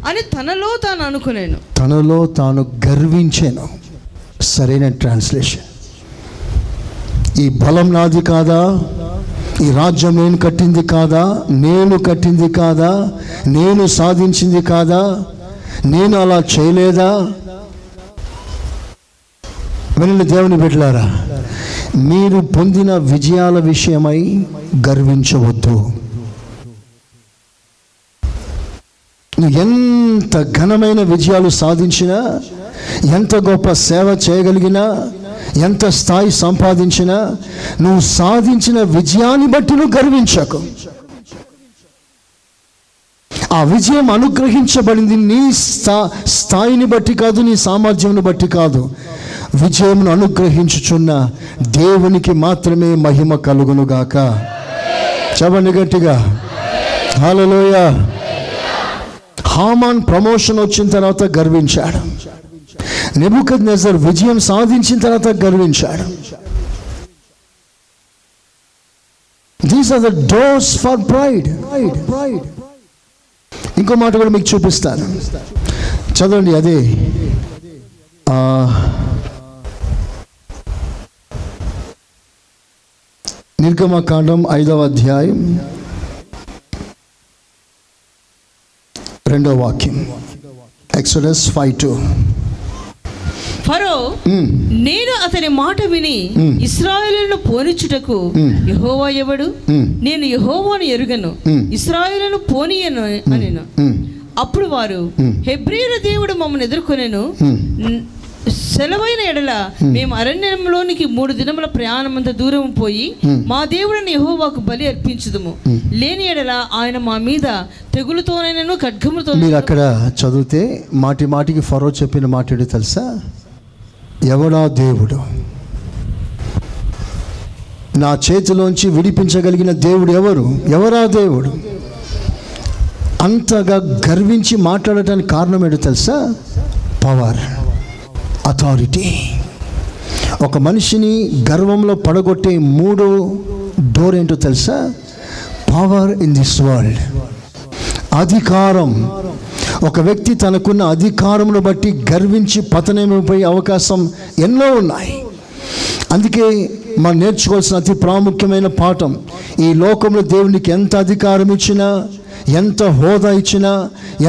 అని తనలో తాను అనుకునేను. తనలో తాను గర్వించాను. సరైన ట్రాన్స్లేషన్. ఈ బలం నాది కాదా? ఈ రాజ్యం నేను కట్టింది కాదా? నేను కట్టింది కాదా? నేను సాధించింది కాదా? నేను అలా చేయలేదా? వినండి దేవుని బిడ్డలారా, మీరు పొందిన విజయాల విషయమై గర్వించవద్దు. నువ్వు ఎంత ఘనమైన విజయాలు సాధించినా, ఎంత గొప్ప సేవ చేయగలిగినా, ఎంత స్థాయి సంపాదించినా, నువ్వు సాధించిన విజయాన్ని బట్టి నువ్వు గర్వించకు. ఆ విజయం అనుగ్రహించబడింది నీ స్థాయిని బట్టి కాదు, నీ సామర్థ్యంను బట్టి కాదు. విజయమును అనుగ్రహించుచున్న దేవునికి మాత్రమే మహిమ కలుగునుగాక. చెప్పండి గట్టిగా, హల్లెలూయా. హామాన్ ప్రమోషన్ వచ్చిన తర్వాత గర్వించాడు. నెబుకద్నెజర్ విజయం సాధించిన తర్వాత గర్వించాడు. These are the doors for pride. ఇంకో మాట కూడా మీకు చూపిస్తాను, చదవండి. అదే నిర్గమకాండం 5వ అధ్యాయం 2వ వాక్యం. ఎక్సోడస్ 5:2. ఫరో నేను అతని మాట విని ఇశ్రాయేలును పోనిచ్చుటకు యెహోవా ఎవడు? నేను యెహోవాను ఎరుగను, ఇశ్రాయేలును పోనీయను అనెను. అప్పుడు వారు, హెబ్రీయుల దేవుడు మమ్మల్ని ఎదుర్కొనెను, సెలవైన ఎడల మేము అరణ్యంలోనికి 3 దినముల ప్రయాణమంత దూరం పోయి మా దేవుడిని యెహోవాకు బలి అర్పించుదుము, లేని ఎడల ఆయన మా మీద తెగులుతోనైనను ఖడ్గములతో. మీరు అక్కడ చదివితే మాటి మాటికి ఫరో చెప్పిన మాట ఏంటో తెలుసా? ఎవడా దేవుడు? నా చేతిలోంచి విడిపించగలిగిన దేవుడు ఎవరా దేవుడు? అంతగా గర్వించి మాట్లాడటానికి కారణం ఏంటో తెలుసా? Power, authority. ఒక మనిషిని గర్వంలో పడగొట్టే 3 డోర్ ఏంటో తెలుసా? పవర్ ఇన్ దిస్ వరల్డ్, అధికారం. ఒక వ్యక్తి తనకున్న అధికారమును బట్టి గర్వించి పతనమైపోయే అవకాశం ఎన్నో ఉన్నాయి. అందుకే మనం నేర్చుకోవాల్సిన అతి ప్రాముఖ్యమైన పాఠం, ఈ లోకంలో దేవునికి ఎంత అధికారం ఇచ్చినా, ఎంత హోదా ఇచ్చినా,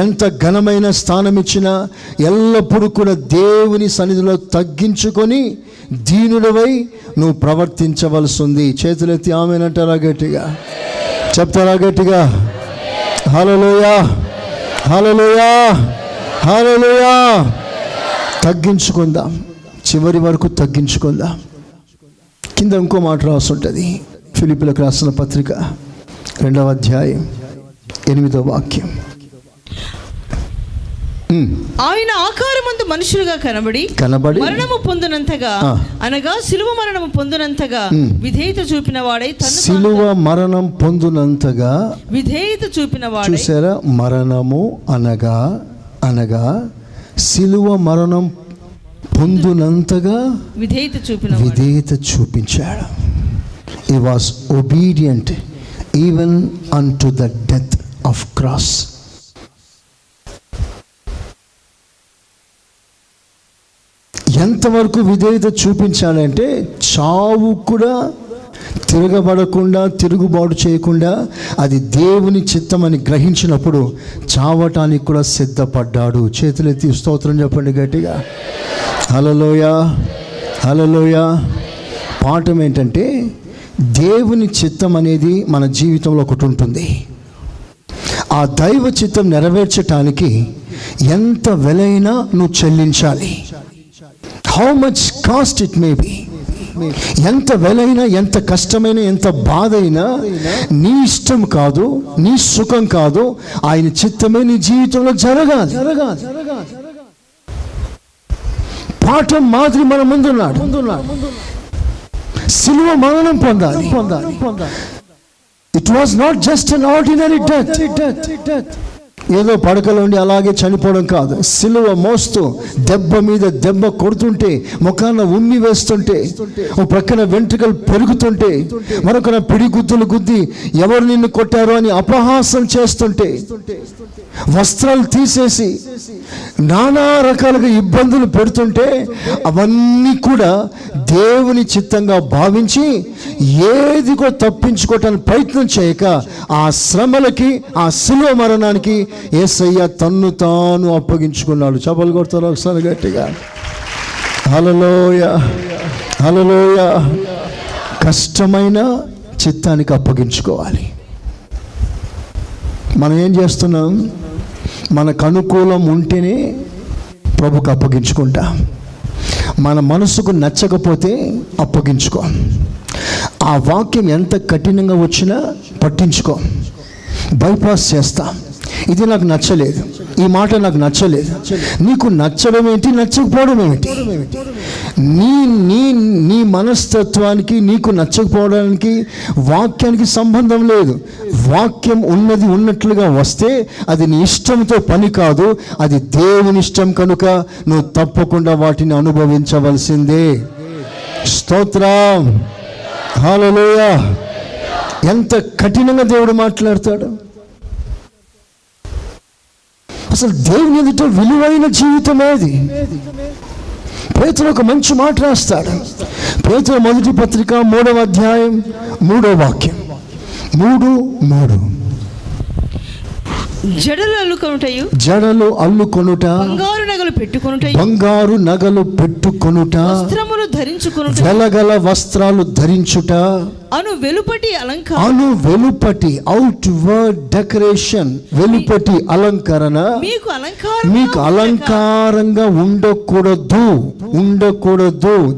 ఎంత ఘనమైన స్థానం ఇచ్చినా, ఎల్లప్పుడూ కూడా దేవుని సన్నిధిలో తగ్గించుకొని దీనుడవై నువ్వు ప్రవర్తించవలసి ఉంది. చేతులెత్తి ఆమెనంటారా గట్టిగా? చెప్తారా గట్టిగా? హల్లెలూయా, హల్లెలూయా, హల్లెలూయా. తగ్గించుకుందాం, చివరి వరకు తగ్గించుకుందాం. కింద ఇంకో మాట రాసి ఉంటుంది, ఫిలిప్పీలకు రాసిన పత్రిక 2వ అధ్యాయం 8వ వాక్యం. ఆయన ఆకారమందు మనుషులుగా కనబడి మరణము పొందినంతగా, అనగా సిలువ మరణము పొందినంతగా విధేయత చూపిన వాడై, సిలువ మరణం పొందినంతగా విధేయత చూపిన వాడై. చూసారా? మరణము అనగా సిలువ మరణం పొందినంతగా విధేయత చూపించాడు. He was obedient even unto the death of cross. ఎంతవరకు విధేయత చూపించాలంటే, చావు కూడా తిరగబడకుండా, తిరుగుబాటు చేయకుండా, అది దేవుని చిత్తమని గ్రహించినప్పుడు చావటానికి కూడా సిద్ధపడ్డాడు. చేతులెత్తి స్తోత్రం చెప్పండి గట్టిగా. హల్లెలూయా, హల్లెలూయా. పాఠం ఏంటంటే, దేవుని చిత్తం అనేది మన జీవితంలో ఒకటి ఉంటుంది. ఆ దైవ చిత్తం నెరవేర్చటానికి ఎంత వెలైనా నువ్వు చెల్లించాలి. How much cost it may be. ఎంత వెలైనా, ఎంత కష్టమైన, ఎంత బాధ అయినా నీ ఇష్టం కాదు, నీ సుఖం కాదు, ఆయన చిత్తమే నీ జీవితంలో జరగాలి. పాఠం మాదిరి మన ముందున్నాడు. సిలువ మరణం పొందాలి. It was not just an ordinary death. ఏదో పడకలో ఉండి అలాగే చనిపోవడం కాదు. సిలువ మోస్తూ దెబ్బ మీద దెబ్బ కొడుతుంటే, ముఖాన ఉమ్మి వేస్తుంటే, ఒక ప్రక్కన వెంట్రుకలు పెరుగుతుంటే, మరొకన పిడిగుద్దులు గుద్ది ఎవరు నిన్ను కొట్టారో అని అపహాసం చేస్తుంటే, వస్త్రాలు తీసేసి నానా రకాలుగా ఇబ్బందులు పెడుతుంటే, అవన్నీ కూడా దేవుని చిత్తంగా భావించి ఏది కూడా తప్పించుకోవటానికి ప్రయత్నం చేయక, ఆ శ్రమలకి, ఆ సిలువ మరణానికి యేసయ్య తన్ను తాను అప్పగించుకున్నాడు. చపలు కొడతారు ఒకసారి గట్టిగా. హల్లెలూయా, హల్లెలూయా. కష్టమైన చిత్తానికి అప్పగించుకోవాలి. మనం ఏం చేస్తున్నాం? మనకు అనుకూలం ఉంటేనే ప్రభుకు అప్పగించుకుంటాం. మన మనసుకు నచ్చకపోతే అప్పగించుకో. ఆ వాక్యం ఎంత కఠినంగా వచ్చినా పట్టించుకో, బైపాస్ చేస్తాం. ఇది నాకు నచ్చలేదు, ఈ మాట నాకు నచ్చలేదు. నీకు నచ్చడం ఏంటి, నచ్చకపోవడం ఏమిటి? నీ నీ నీ మనస్తత్వానికి, నీకు నచ్చకపోవడానికి వాక్యానికి సంబంధం లేదు. వాక్యం ఉన్నది ఉన్నట్లుగా వస్తే అది నీ ఇష్టంతో పని కాదు, అది దేవుని ఇష్టం. కనుక నువ్వు తప్పకుండా వాటిని అనుభవించవలసిందే. స్తోత్రం, హల్లెలూయా. ఎంత కఠినంగా దేవుడు మాట్లాడతాడు. అసలు దేవుని ఎదుట విలువైన జీవితం ఏది? పేతురు ఒక మంచి మాట రాస్తాడు. పేతురు మొదటి పత్రిక 3వ అధ్యాయం 3వ వాక్యం. 3:3. జడలు అల్లుకొనుటయు, బంగారు నగలు పెట్టుకొనుట, వస్త్రములు ధరించుకొనుట, వెలగల వస్త్రాలు ధరించుట, అను వెలుపటి అవుట్వర్డ్ డెకరేషన్, వెలుపటి అలంకరణ మీకు అలంకారంగా ఉండకూడదు.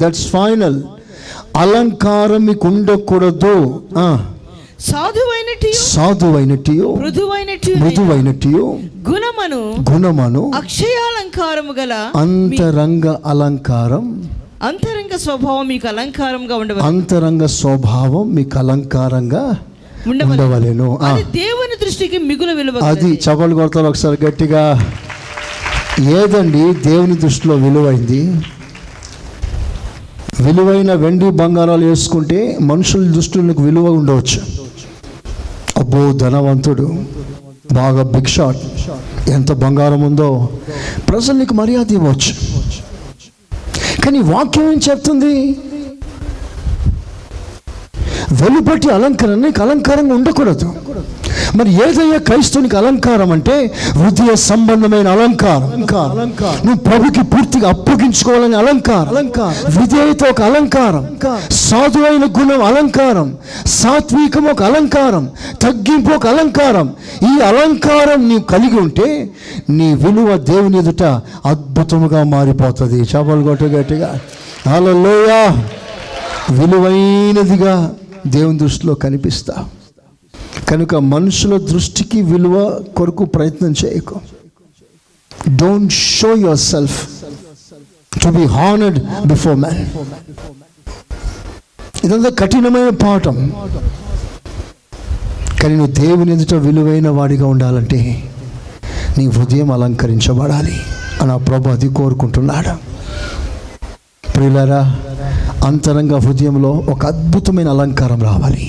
That's final. అలంకారం మీకు ఉండకూడదు. సాధువైనటియు మృదువైనటియు గుణమను అక్షయాలంకారము గల అంతరంగ అలంకారం అంతరంగ స్వభావం మీకు అలంకారంగా ఉండవలెను. అంతరంగ స్వభావం మీకు అలంకారంగా ఉండవలెను. అది దేవుని దృష్టికి మిగులు విలువ. అది చపలు కొడతారు ఒకసారి గట్టిగా. ఏదండి దేవుని దృష్టిలో విలువైంది? విలువైన వెండి బంగారాలు వేసుకుంటే మనుషుల దృష్టిలో నీకు విలువ ఉండవచ్చు. అబ్బో ధనవంతుడు, బాగా బిగ్ షాట్, ఎంత బంగారం ఉందో, ప్రజలు నీకు మర్యాద ఇవ్వచ్చు. కానీ వాక్యం ఏం చెప్తుంది? వెలుపటి అలంకరణ నీకు అలంకారంగా ఉండకూడదు. మరి ఏదయ్యా క్రైస్తవునికి అలంకారం అంటే హృదయ సంబంధమైన అలంకారం. నువ్వు ప్రభుకి పూర్తిగా అప్పగించుకోవాలని అలంకారం. విధేయత ఒక అలంకారం, సాధువైన గుణం అలంకారం, సాత్వికం ఒక అలంకారం, తగ్గింపు ఒక అలంకారం. ఈ అలంకారం నీవు కలిగి ఉంటే నీ విలువ దేవుని ఎదుట అద్భుతముగా మారిపోతుంది. చేపలు కొట్టు గట్టిగా హల్లెలూయా. విలువైనదిగా దేవుని దృష్టిలో కనిపిస్తా. కనుక మనుషుల దృష్టికి విలువ కొరకు ప్రయత్నం చేయకు. Don't show your self to be honoured before man. ఇదంతా కఠినమైన పాఠం. కానీ నువ్వు దేవుని ఎదుట విలువైన వాడిగా ఉండాలంటే నీ హృదయం అలంకరించబడాలి అని ఆ ప్రభు అది కోరుకుంటున్నాడు. ప్రియులారా, అంతరంగ హృదయంలో ఒక అద్భుతమైన అలంకారం రావాలి.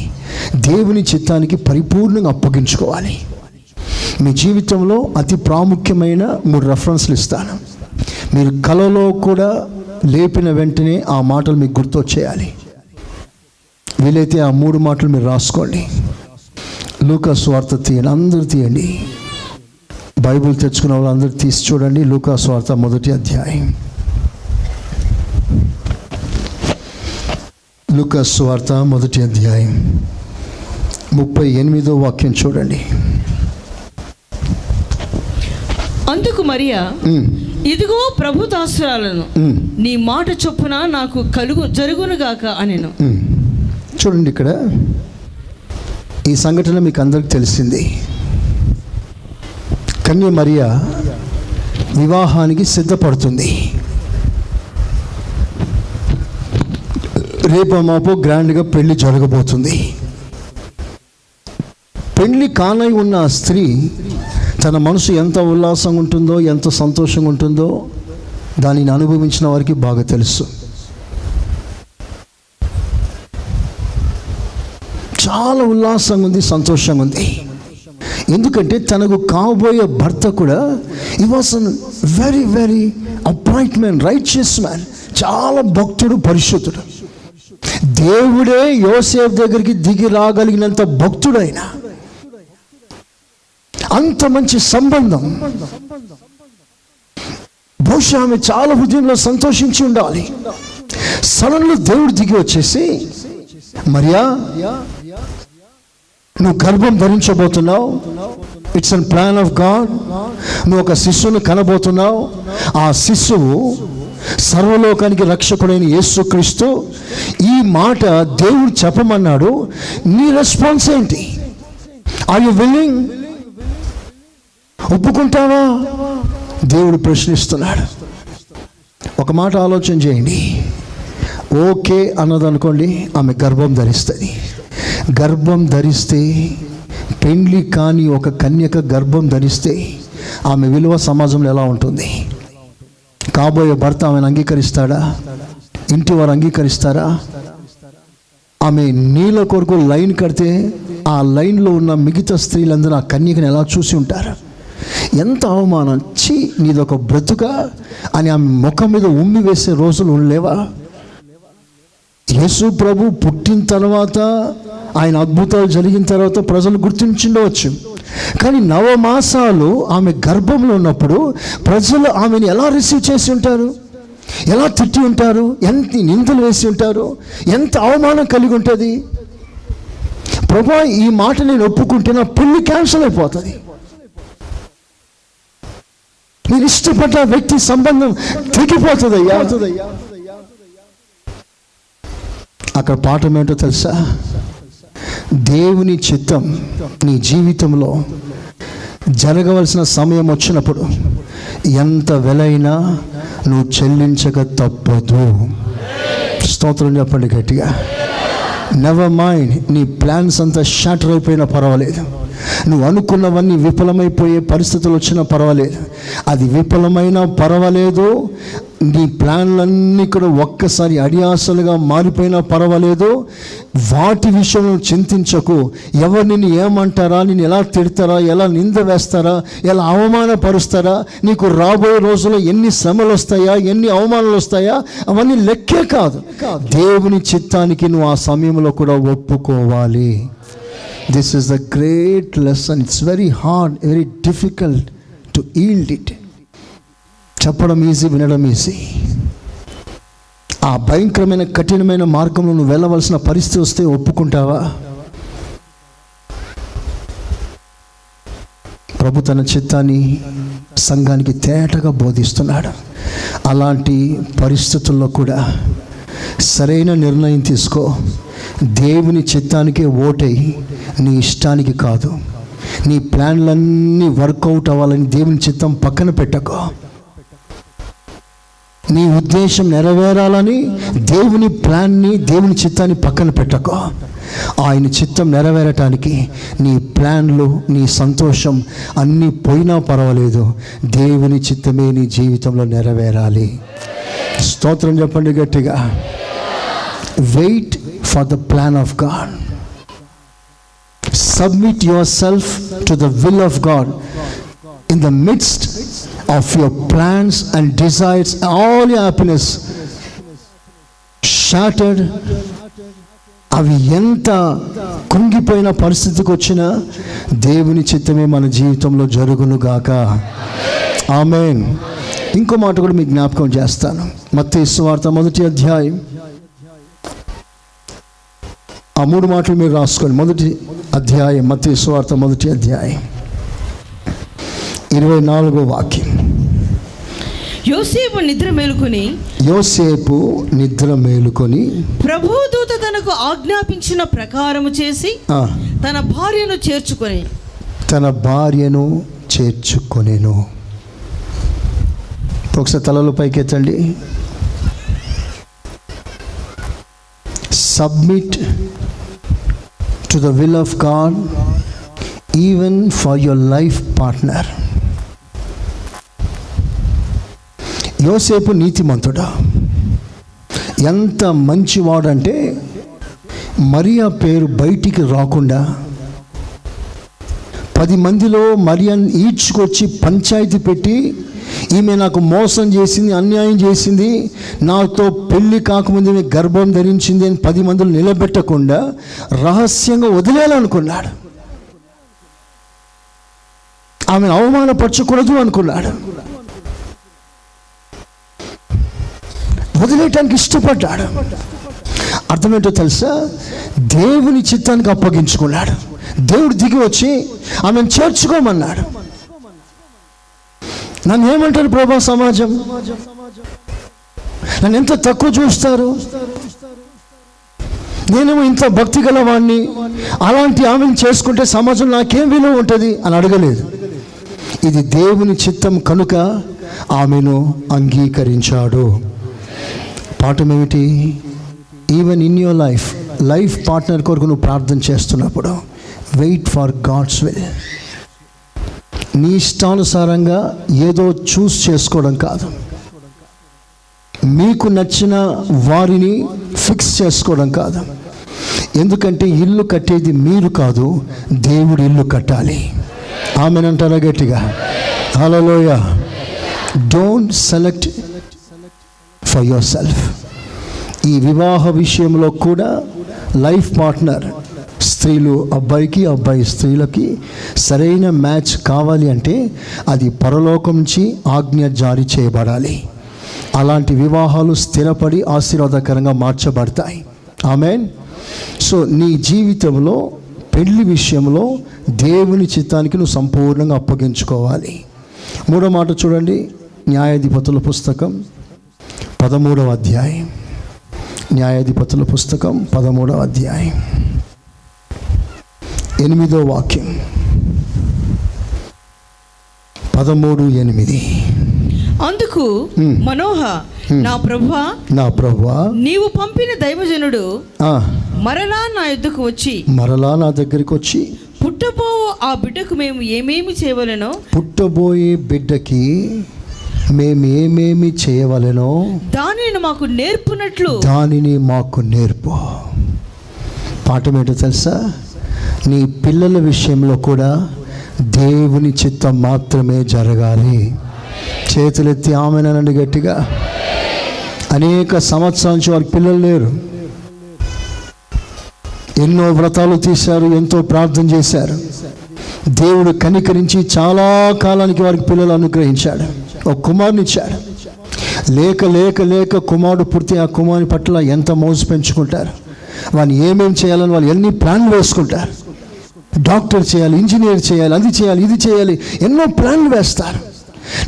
దేవుని చిత్తానికి పరిపూర్ణంగా అప్పగించుకోవాలి. మీ జీవితంలో అతి ప్రాముఖ్యమైన 3 రెఫరెన్స్లు ఇస్తాను. మీరు కలలో కూడా లేపిన వెంటనే ఆ మాటలు మీకు గుర్తొచ్చేయాలి. వీలైతే ఆ 3 మాటలు మీరు రాసుకోండి. లూకా సువార్త తీయండి, అందరూ తీయండి. బైబిల్ తెచ్చుకున్న వాళ్ళు అందరూ తీసి చూడండి. లూకా సువార్త 1వ అధ్యాయం. లూకా సువార్త 1వ అధ్యాయం 38వ వాక్యం చూడండి. అందుకు మరియా, ఇదిగో ప్రభు దాసురాలను, నీ మాట చొప్పున నాకు జరుగునుగాక అనెను. చూడండి, ఇక్కడ ఈ సంఘటన మీకు అందరికి తెలిసింది. కన్య మరియా వివాహానికి సిద్ధపడుతుంది. రేపు మాపో గ్రాండ్గా పెళ్లి జరగబోతుంది. పెళ్లి కానై ఉన్న ఆ స్త్రీ తన మనసు ఎంత ఉల్లాసంగా ఉంటుందో, ఎంత సంతోషంగా ఉంటుందో దానిని అనుభవించిన వారికి బాగా తెలుసు. చాలా ఉల్లాసంగా ఉంది, సంతోషంగా ఉంది. ఎందుకంటే తనకు కాబోయే భర్త కూడా he was very very upright man, righteous man, చాలా భక్తుడు, పరిశుద్ధుడు. దేవుడే యోసేపు దగ్గరికి దిగి రాగలిగినంత భక్తుడైన, అంత మంచి సంబంధం. బహుశా ఆమె చాలా హృదయంలో సంతోషించి ఉండాలి. సడన్గా దేవుడు దిగి వచ్చేసి, మరియా నువ్వు గర్భం ధరించబోతున్నావు, it's an plan of God. నువ్వు ఒక శిశువును కనబోతున్నావు. ఆ శిశువు సర్వలోకానికి రక్షకుడైన యేసుక్రీస్తు. ఈ మాట దేవుడు చెప్పమన్నాడు. నీ రెస్పాన్స్ ఏంటి? Are you willing? ఒప్పుకుంటావా? దేవుడు ప్రశ్నిస్తున్నాడు. ఒక మాట ఆలోచన చేయండి. ఓకే అన్నదనుకోండి, ఆమె గర్భం ధరిస్తుంది. గర్భం ధరిస్తే, పెండ్లి కాని ఒక కన్యక గర్భం ధరిస్తే ఆమె విలువ సమాజంలో ఎలా ఉంటుంది? కాబోయే భర్త ఆమెను అంగీకరిస్తాడా? ఇంటి వారు అంగీకరిస్తారా? ఆమె నీళ్ళ కొరకు లైన్ కడితే ఆ లైన్లో ఉన్న మిగతా స్త్రీలందరూ ఆ కన్యకను ఎలా చూసి ఉంటారు? ఎంత అవమానం! ఛీ, నీదొక బ్రతుక అని ఆమె ముఖం మీద ఉమ్మి వేసే రోజులు ఉండలేవా? యేసు ప్రభు పుట్టిన తర్వాత, ఆయన అద్భుతాలు జరిగిన తర్వాత ప్రజలు గుర్తించుండవచ్చు. కానీ 9 మాసాలు ఆమె గర్భంలో ఉన్నప్పుడు ప్రజలు ఆమెను ఎలా రిసీవ్ చేసి ఉంటారు? ఎలా తిట్టి ఉంటారు? ఎంత నిందలు వేసి ఉంటారు? ఎంత అవమానం కలిగి ఉంటుంది? ప్రభా, ఈ మాట నేను ఒప్పుకుంటే నా పెళ్లి క్యాన్సిల్ అయిపోతుంది, నేను ఇష్టపడ్డ వ్యక్తి సంబంధం తెగిపోతుందయ్యా. అక్కడ పాఠం ఏంటో తెలుసా? దేవుని చిత్తం నీ జీవితంలో జరగవలసిన సమయం వచ్చినప్పుడు ఎంత వెలైనా నువ్వు చెల్లించక తప్పదు. స్తోత్రం చెప్పండి గట్టిగా. నెవర్ మైండ్, నీ ప్లాన్స్ అంతా షాటర్ అయిపోయినా పర్వాలేదు, నువ్వు అనుకున్నవన్నీ విఫలమైపోయే పరిస్థితులు వచ్చినా పర్వాలేదు, అది విఫలమైనా పర్వాలేదు, నీ ప్లాన్లన్నీ కూడా ఒక్కసారి అడియాసలుగా మారిపోయినా పర్వాలేదు, వాటి విషయంలో చింతించకు. ఎవరు నిన్ను ఏమంటారా, నిన్ను ఎలా తిడతారా, ఎలా నింద వేస్తారా, ఎలా అవమానపరుస్తారా, నీకు రాబోయే రోజుల్లో ఎన్ని శ్రమలు వస్తాయా, ఎన్ని అవమానాలు వస్తాయా, అవన్నీ లెక్కే కాదు. దేవుని చిత్తానికి నువ్వు ఆ సమయంలో కూడా ఒప్పుకోవాలి. This is the great lesson. It's very hard, very difficult to yield it. చెప్పడం ఈజీ, వినడం ఈజీ. ఆ భయంకరమైన కఠినమైన మార్గంలో నువ్వు వెళ్ళవలసిన పరిస్థితి వస్తే ఒప్పుకుంటావా? ప్రభు తన చిత్తాన్ని సంఘానికి తేటగా బోధిస్తున్నాడు. అలాంటి పరిస్థితుల్లో కూడా సరైన నిర్ణయం తీసుకో. దేవుని చిత్తానికే ఓటై, నీ ఇష్టానికి కాదు. నీ ప్లాన్లన్నీ వర్కౌట్ అవ్వాలని దేవుని చిత్తం పక్కన పెట్టకో. నీ ఉద్దేశం నెరవేరాలని దేవుని ప్లాన్ని, దేవుని చిత్తాన్ని పక్కన పెట్టకో. ఆయన చిత్తం నెరవేరటానికి నీ ప్లాన్లు, నీ సంతోషం అన్నీ పోయినా పర్వాలేదు, దేవుని చిత్తమే నీ జీవితంలో నెరవేరాలి. స్తోత్రం చెప్పండి గట్టిగా. Wait for the plan of God. Submit yourself to the will of God. In the midst of your plans and desires, all your happiness shattered, అవి ఎంత కుంగిపోయిన పరిస్థితికి వచ్చినా దేవుని చిత్తమే మన జీవితంలో జరుగునుగాక. ఆమేన్. ఇంకో మాట కూడా మీకు జ్ఞాపకం చేస్తాను. మత్తయి సువార్త 1వ అధ్యాయం, ఆ 3 మాటలు మీరు రాసుకోండి. 1వ అధ్యాయం, మత్తయి సువార్త 1వ అధ్యాయం 24వ వాక్యం. యోసేపు నిద్ర మేలుకొని ప్రభువు దూత తనకు ఆజ్ఞాపించిన ప్రకారము చేసి తన భార్యను చేర్చుకొనెను. ఒకసారి తలలు పైకెత్తండి. Submit to the will of God even for your life partner. యోసేపు నీతిమంతుడా, ఎంత మంచివాడంటే మరియా పేరు బయటికి రాకుండా 10 మందిలో మరియాని ఈడ్చుకొచ్చి పంచాయతీ పెట్టి, ఈమె నాకు మోసం చేసింది, అన్యాయం చేసింది, నాతో పెళ్లి కాకముందు గర్భం ధరించింది అని 10 మందిలో నిలబెట్టకుండా రహస్యంగా వదిలేయాలనుకున్నాడు. ఆమెను అవమానపరచకూడదు అనుకున్నాడు. వదిలేయటానికి ఇష్టపడ్డాడు. అర్థమేంటో తెలుసా? దేవుని చిత్తానికి అప్పగించుకున్నాడు. దేవుడు దిగి వచ్చి ఆమెను చేర్చుకోమన్నాడు. నన్ను ఏమంటారు ప్రభా సమాజం? నన్ను ఎంత తక్కువ చూస్తారు, నేనేమో ఇంత భక్తి గలవాణ్ణి, అలాంటి ఆమెను చేసుకుంటే సమాజం నాకేం విలువ ఉంటుంది అని అడగలేదు. ఇది దేవుని చిత్తం కనుక ఆమెను అంగీకరించాడు. పాఠం ఏమిటి? Even in your life partner కొరకు నువ్వు ప్రార్థన చేస్తున్నప్పుడు వెయిట్ ఫర్ గాడ్స్ విల్. నీ ఇష్టానుసారంగా ఏదో చూస్ చేసుకోవడం కాదు, మీకు నచ్చిన వారిని ఫిక్స్ చేసుకోవడం కాదు. ఎందుకంటే ఇల్లు కట్టేది మీరు కాదు, దేవుడు ఇల్లు కట్టాలి. ఆమెనంటారా గట్టిగా? Hallelujah. Don't select for yourself. ఈ వివాహ విషయంలో కూడా లైఫ్ పార్ట్నర్, స్త్రీలు అబ్బాయికి, అబ్బాయి స్త్రీలకి సరైన మ్యాచ్ కావాలి అంటే అది పరలోకం నుంచి ఆజ్ఞ జారీ చేయబడాలి. అలాంటి వివాహాలు స్థిరపడి ఆశీర్వాదకరంగా మార్చబడతాయి. ఆమేన్. సో నీ జీవితంలో పెళ్లి విషయంలో దేవుని చిత్తానికి నువ్వు సంపూర్ణంగా అప్పగించుకోవాలి. 3వ మాట చూడండి, న్యాయాధిపతుల పుస్తకం 13వ అధ్యాయం. న్యాయాధిపతుల పుస్తకం 13వ అధ్యాయం 8వ వాక్యం. 13:8. అందుకు మనోహ, నా ప్రభువా, నా ప్రభువా, నీవు పంపిన దైవజనుడు ఆ, మరలా నా యుద్ధకు వచ్చి మరలా నా దగ్గరికి వచ్చి పుట్టబోవు ఆ బిడ్డకు మేము ఏమేమి చేయవలెనో, పుట్టబోయే బిడ్డకి మేము ఏమేమి చేయవలెనో దానిని మాకు నేర్పునట్లు దానిని మాకు నేర్పు. పాఠం ఏంటో తెలుసా? నీ పిల్లల విషయంలో కూడా దేవుని చిత్తం మాత్రమే జరగాలి. చేతులెత్తి ఆమెనండి గట్టిగా. అనేక సంవత్సరాల నుంచి వారికి పిల్లలు లేరు. ఎన్నో వ్రతాలు తీశారు, ఎంతో ప్రార్థన చేశారు. దేవుడు కనికరించి చాలా కాలానికి వారికి పిల్లలు అనుగ్రహించాడు. ఒక కుమారుని ఇచ్చాడు. లేక లేక లేక కుమారుడు పుడితే ఆ కుమారుని పట్ల ఎంత మోజు పెంచుకుంటారు. వాడిని ఏమేమి చేయాలని వాళ్ళు ఎన్ని ప్లాన్లు వేసుకుంటారు. డాక్టర్ చేయాలి, ఇంజనీర్ చేయాలి, అది చేయాలి, ఇది చేయాలి, ఎన్నో ప్లాన్లు వేస్తారు.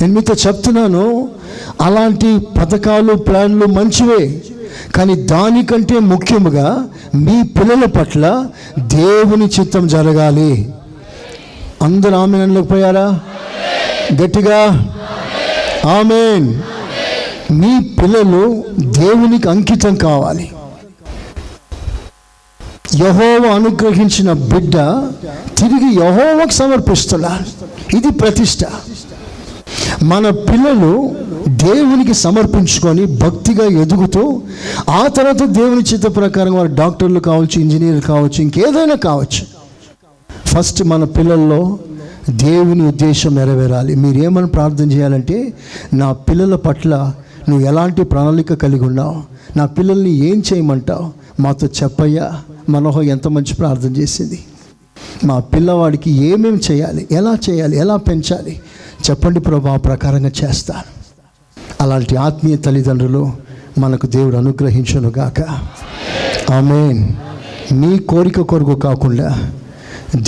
నేను మీతో చెప్తున్నాను, అలాంటి పథకాలు ప్లాన్లు మంచివే, కానీ దానికంటే ముఖ్యముగా మీ పిల్లల పట్ల దేవుని చిత్తం జరగాలి. అందరూ ఆమేన్ అనలేకపోయారా? గట్టిగా ఆమేన్. మీ పిల్లలు దేవునికి అంకితం కావాలి. యెహోవా అనుగ్రహించిన బిడ్డ తిరిగి యెహోవాకు సమర్పిస్తున్నారు. ఇది ప్రతిష్ట. మన పిల్లలు దేవునికి సమర్పించుకొని భక్తిగా ఎదుగుతూ ఆ తర్వాత దేవుని చిత్త ప్రకారం వారు డాక్టర్లు కావచ్చు, ఇంజనీర్లు కావచ్చు, ఇంకేదైనా కావచ్చు. ఫస్ట్ మన పిల్లల్లో దేవుని ఉద్దేశం నెరవేరాలి. మీరేమని ప్రార్థన చేయాలంటే, నా పిల్లల పట్ల నువ్వు ఎలాంటి ప్రణాళిక కలిగి ఉన్నావు, నా పిల్లల్ని ఏం చేయమంటావు, మాతో చెప్పయ్యా. మనోహ ఎంత మంచి ప్రార్థన చేసింది. మా పిల్లవాడికి ఏమేమి చేయాలి, ఎలా పెంచాలి చెప్పండి ప్రభు, ఆ ప్రకారంగా చేస్తాను. అలాంటి ఆత్మీయ తల్లిదండ్రులు మనకు దేవుడు అనుగ్రహించును గాక. ఆమేన్. మీ కోరిక కొరకు కాకుండా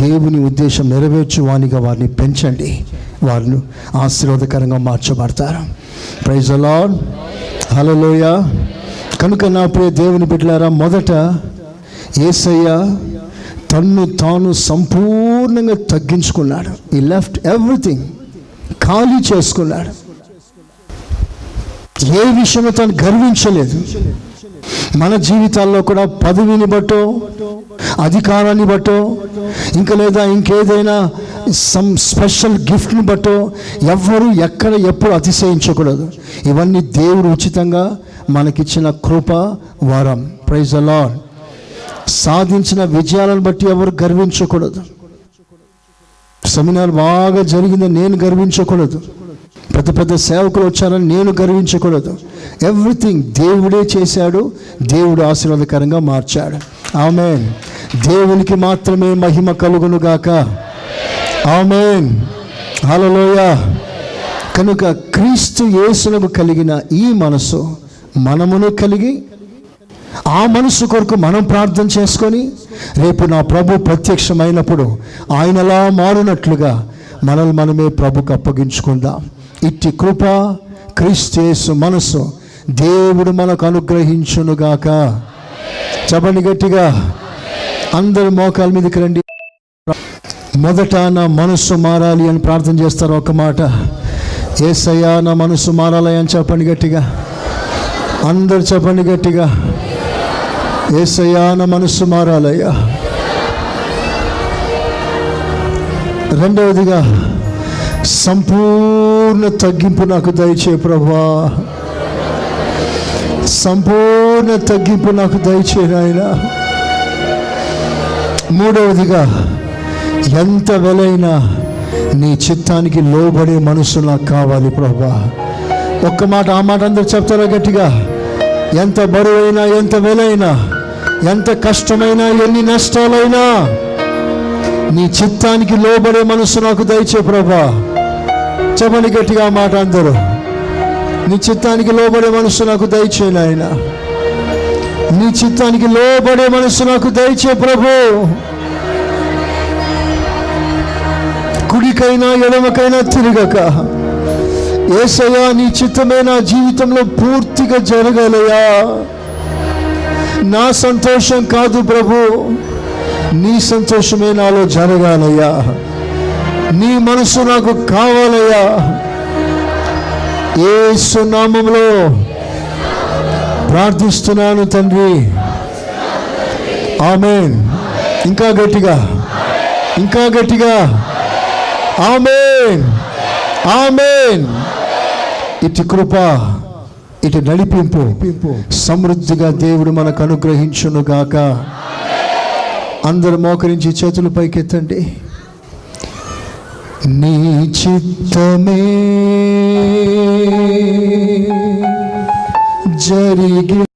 దేవుని ఉద్దేశం నెరవేర్చువానిగా వారిని పెంచండి. వారిని ఆశీర్వాదకరంగా మార్చబడతారు. Praise the Lord. హల్లెలూయా. కనుక నా ప్రియ దేవుని బిడ్డలారా, మొదట యేసయ్య తన్ను తాను సంపూర్ణంగా తగ్గించుకున్నాడు. ఈ లెఫ్ట్ ఎవ్రీథింగ్, ఖాళీ చేసుకున్నాడు. ఏ విషయంలో తను గర్వించలేదు. మన జీవితాల్లో కూడా పదవిని బట్టో, అధికారాన్ని బట్టో, ఇంకా లేదా ఇంకేదైనా స్పెషల్ గిఫ్ట్ని బట్టో ఎవ్వరూ ఎక్కడ ఎప్పుడు అతిశయించకూడదు. ఇవన్నీ దేవుడు ఉచితంగా మనకిచ్చిన కృప, వరం. Praise the Lord. సాధించిన విజయాలను బట్టి ఎవరు గర్వించకూడదు. సెమినార్ బాగా జరిగిందని నేను గర్వించకూడదు. పెద్ద పెద్ద సేవకులు వచ్చారని నేను గర్వించకూడదు. ఎవ్రీథింగ్ దేవుడే చేశాడు, దేవుడు ఆశీర్వాదకరంగా మార్చాడు. ఆమేన్. దేవునికి మాత్రమే మహిమ కలుగును గాక. ఆమేన్. హల్లెలూయా. కనుక క్రీస్తు యేసునకు కలిగిన ఈ మనసు మనమును కలిగి, ఆ మనసు కొరకు మనం ప్రార్థన చేసుకొని, రేపు నా ప్రభు ప్రత్యక్షమైనప్పుడు ఆయనలా మారునట్లుగా మనల్ని మనమే ప్రభుకు అప్పగించుకుందాం. ఇట్టి కృప, క్రీస్తు యేసు మనసు దేవుడు మనకు అనుగ్రహించునుగాక. చెప్పండి గట్టిగా. అందరు మోకాల మీదకి రండి. మొదట నా మనసు మారాలి అని ప్రార్థన చేస్తారు. ఒక మాట, యేసయ్యా నా మనసు మారాలి అని చెప్పండి గట్టిగా. అందరు చెప్పండి గట్టిగా, యేసయ్యా నా మనసు మారాలయ్యా. రెండవదిగా, సంపూర్ణ తగ్గింపు నాకు దయచేయి ప్రభువా. సంపూర్ణ తగ్గింపు నాకు దయచేయి నాయనా. మూడవదిగా, ఎంత వెలైనా నీ చిత్తానికి లోబడే మనసు నాకు కావాలి ప్రభువా. ఒక్క మాట, ఆ మాట అందరు చెప్తారా గట్టిగా. ఎంత బరువైనా, ఎంత వెలైనా, ఎంత కష్టమైనా, ఎన్ని నష్టాలైనా నీ చిత్తానికి లోబడే మనసు నాకు దయచే ప్రభా. చెప్పండి గట్టిగా ఆ మాట అందరూ. నీ చిత్తానికి లోబడే మనసు నాకు దయచే నాయన. నీ చిత్తానికి లోబడే మనసు నాకు దయచే ప్రభు. కుడికైనా ఎడమకైనా తిరగక, యేసయ్యా నీ చిత్తమే నా జీవితంలో పూర్తిగా జరగాలయ్యా. నా సంతోషం కాదు ప్రభు, నీ సంతోషమే నాలో జరగాలయ్యా. నీ మనసు నాకు కావాలయ్యా. యేసు నామములో ప్రార్థిస్తున్నాను తండ్రి. ఆమేన్. ఇంకా గట్టిగా, ఇంకా గట్టిగా. ఆమేన్, ఆమేన్. ఇటు కృప, ఇటు నడిపింపు సమృద్ధిగా దేవుడు మనకు అనుగ్రహించును గాక. అందరూ మోకరించి చేతులు పైకెత్తండి. నీ చిత్తమే జరిగి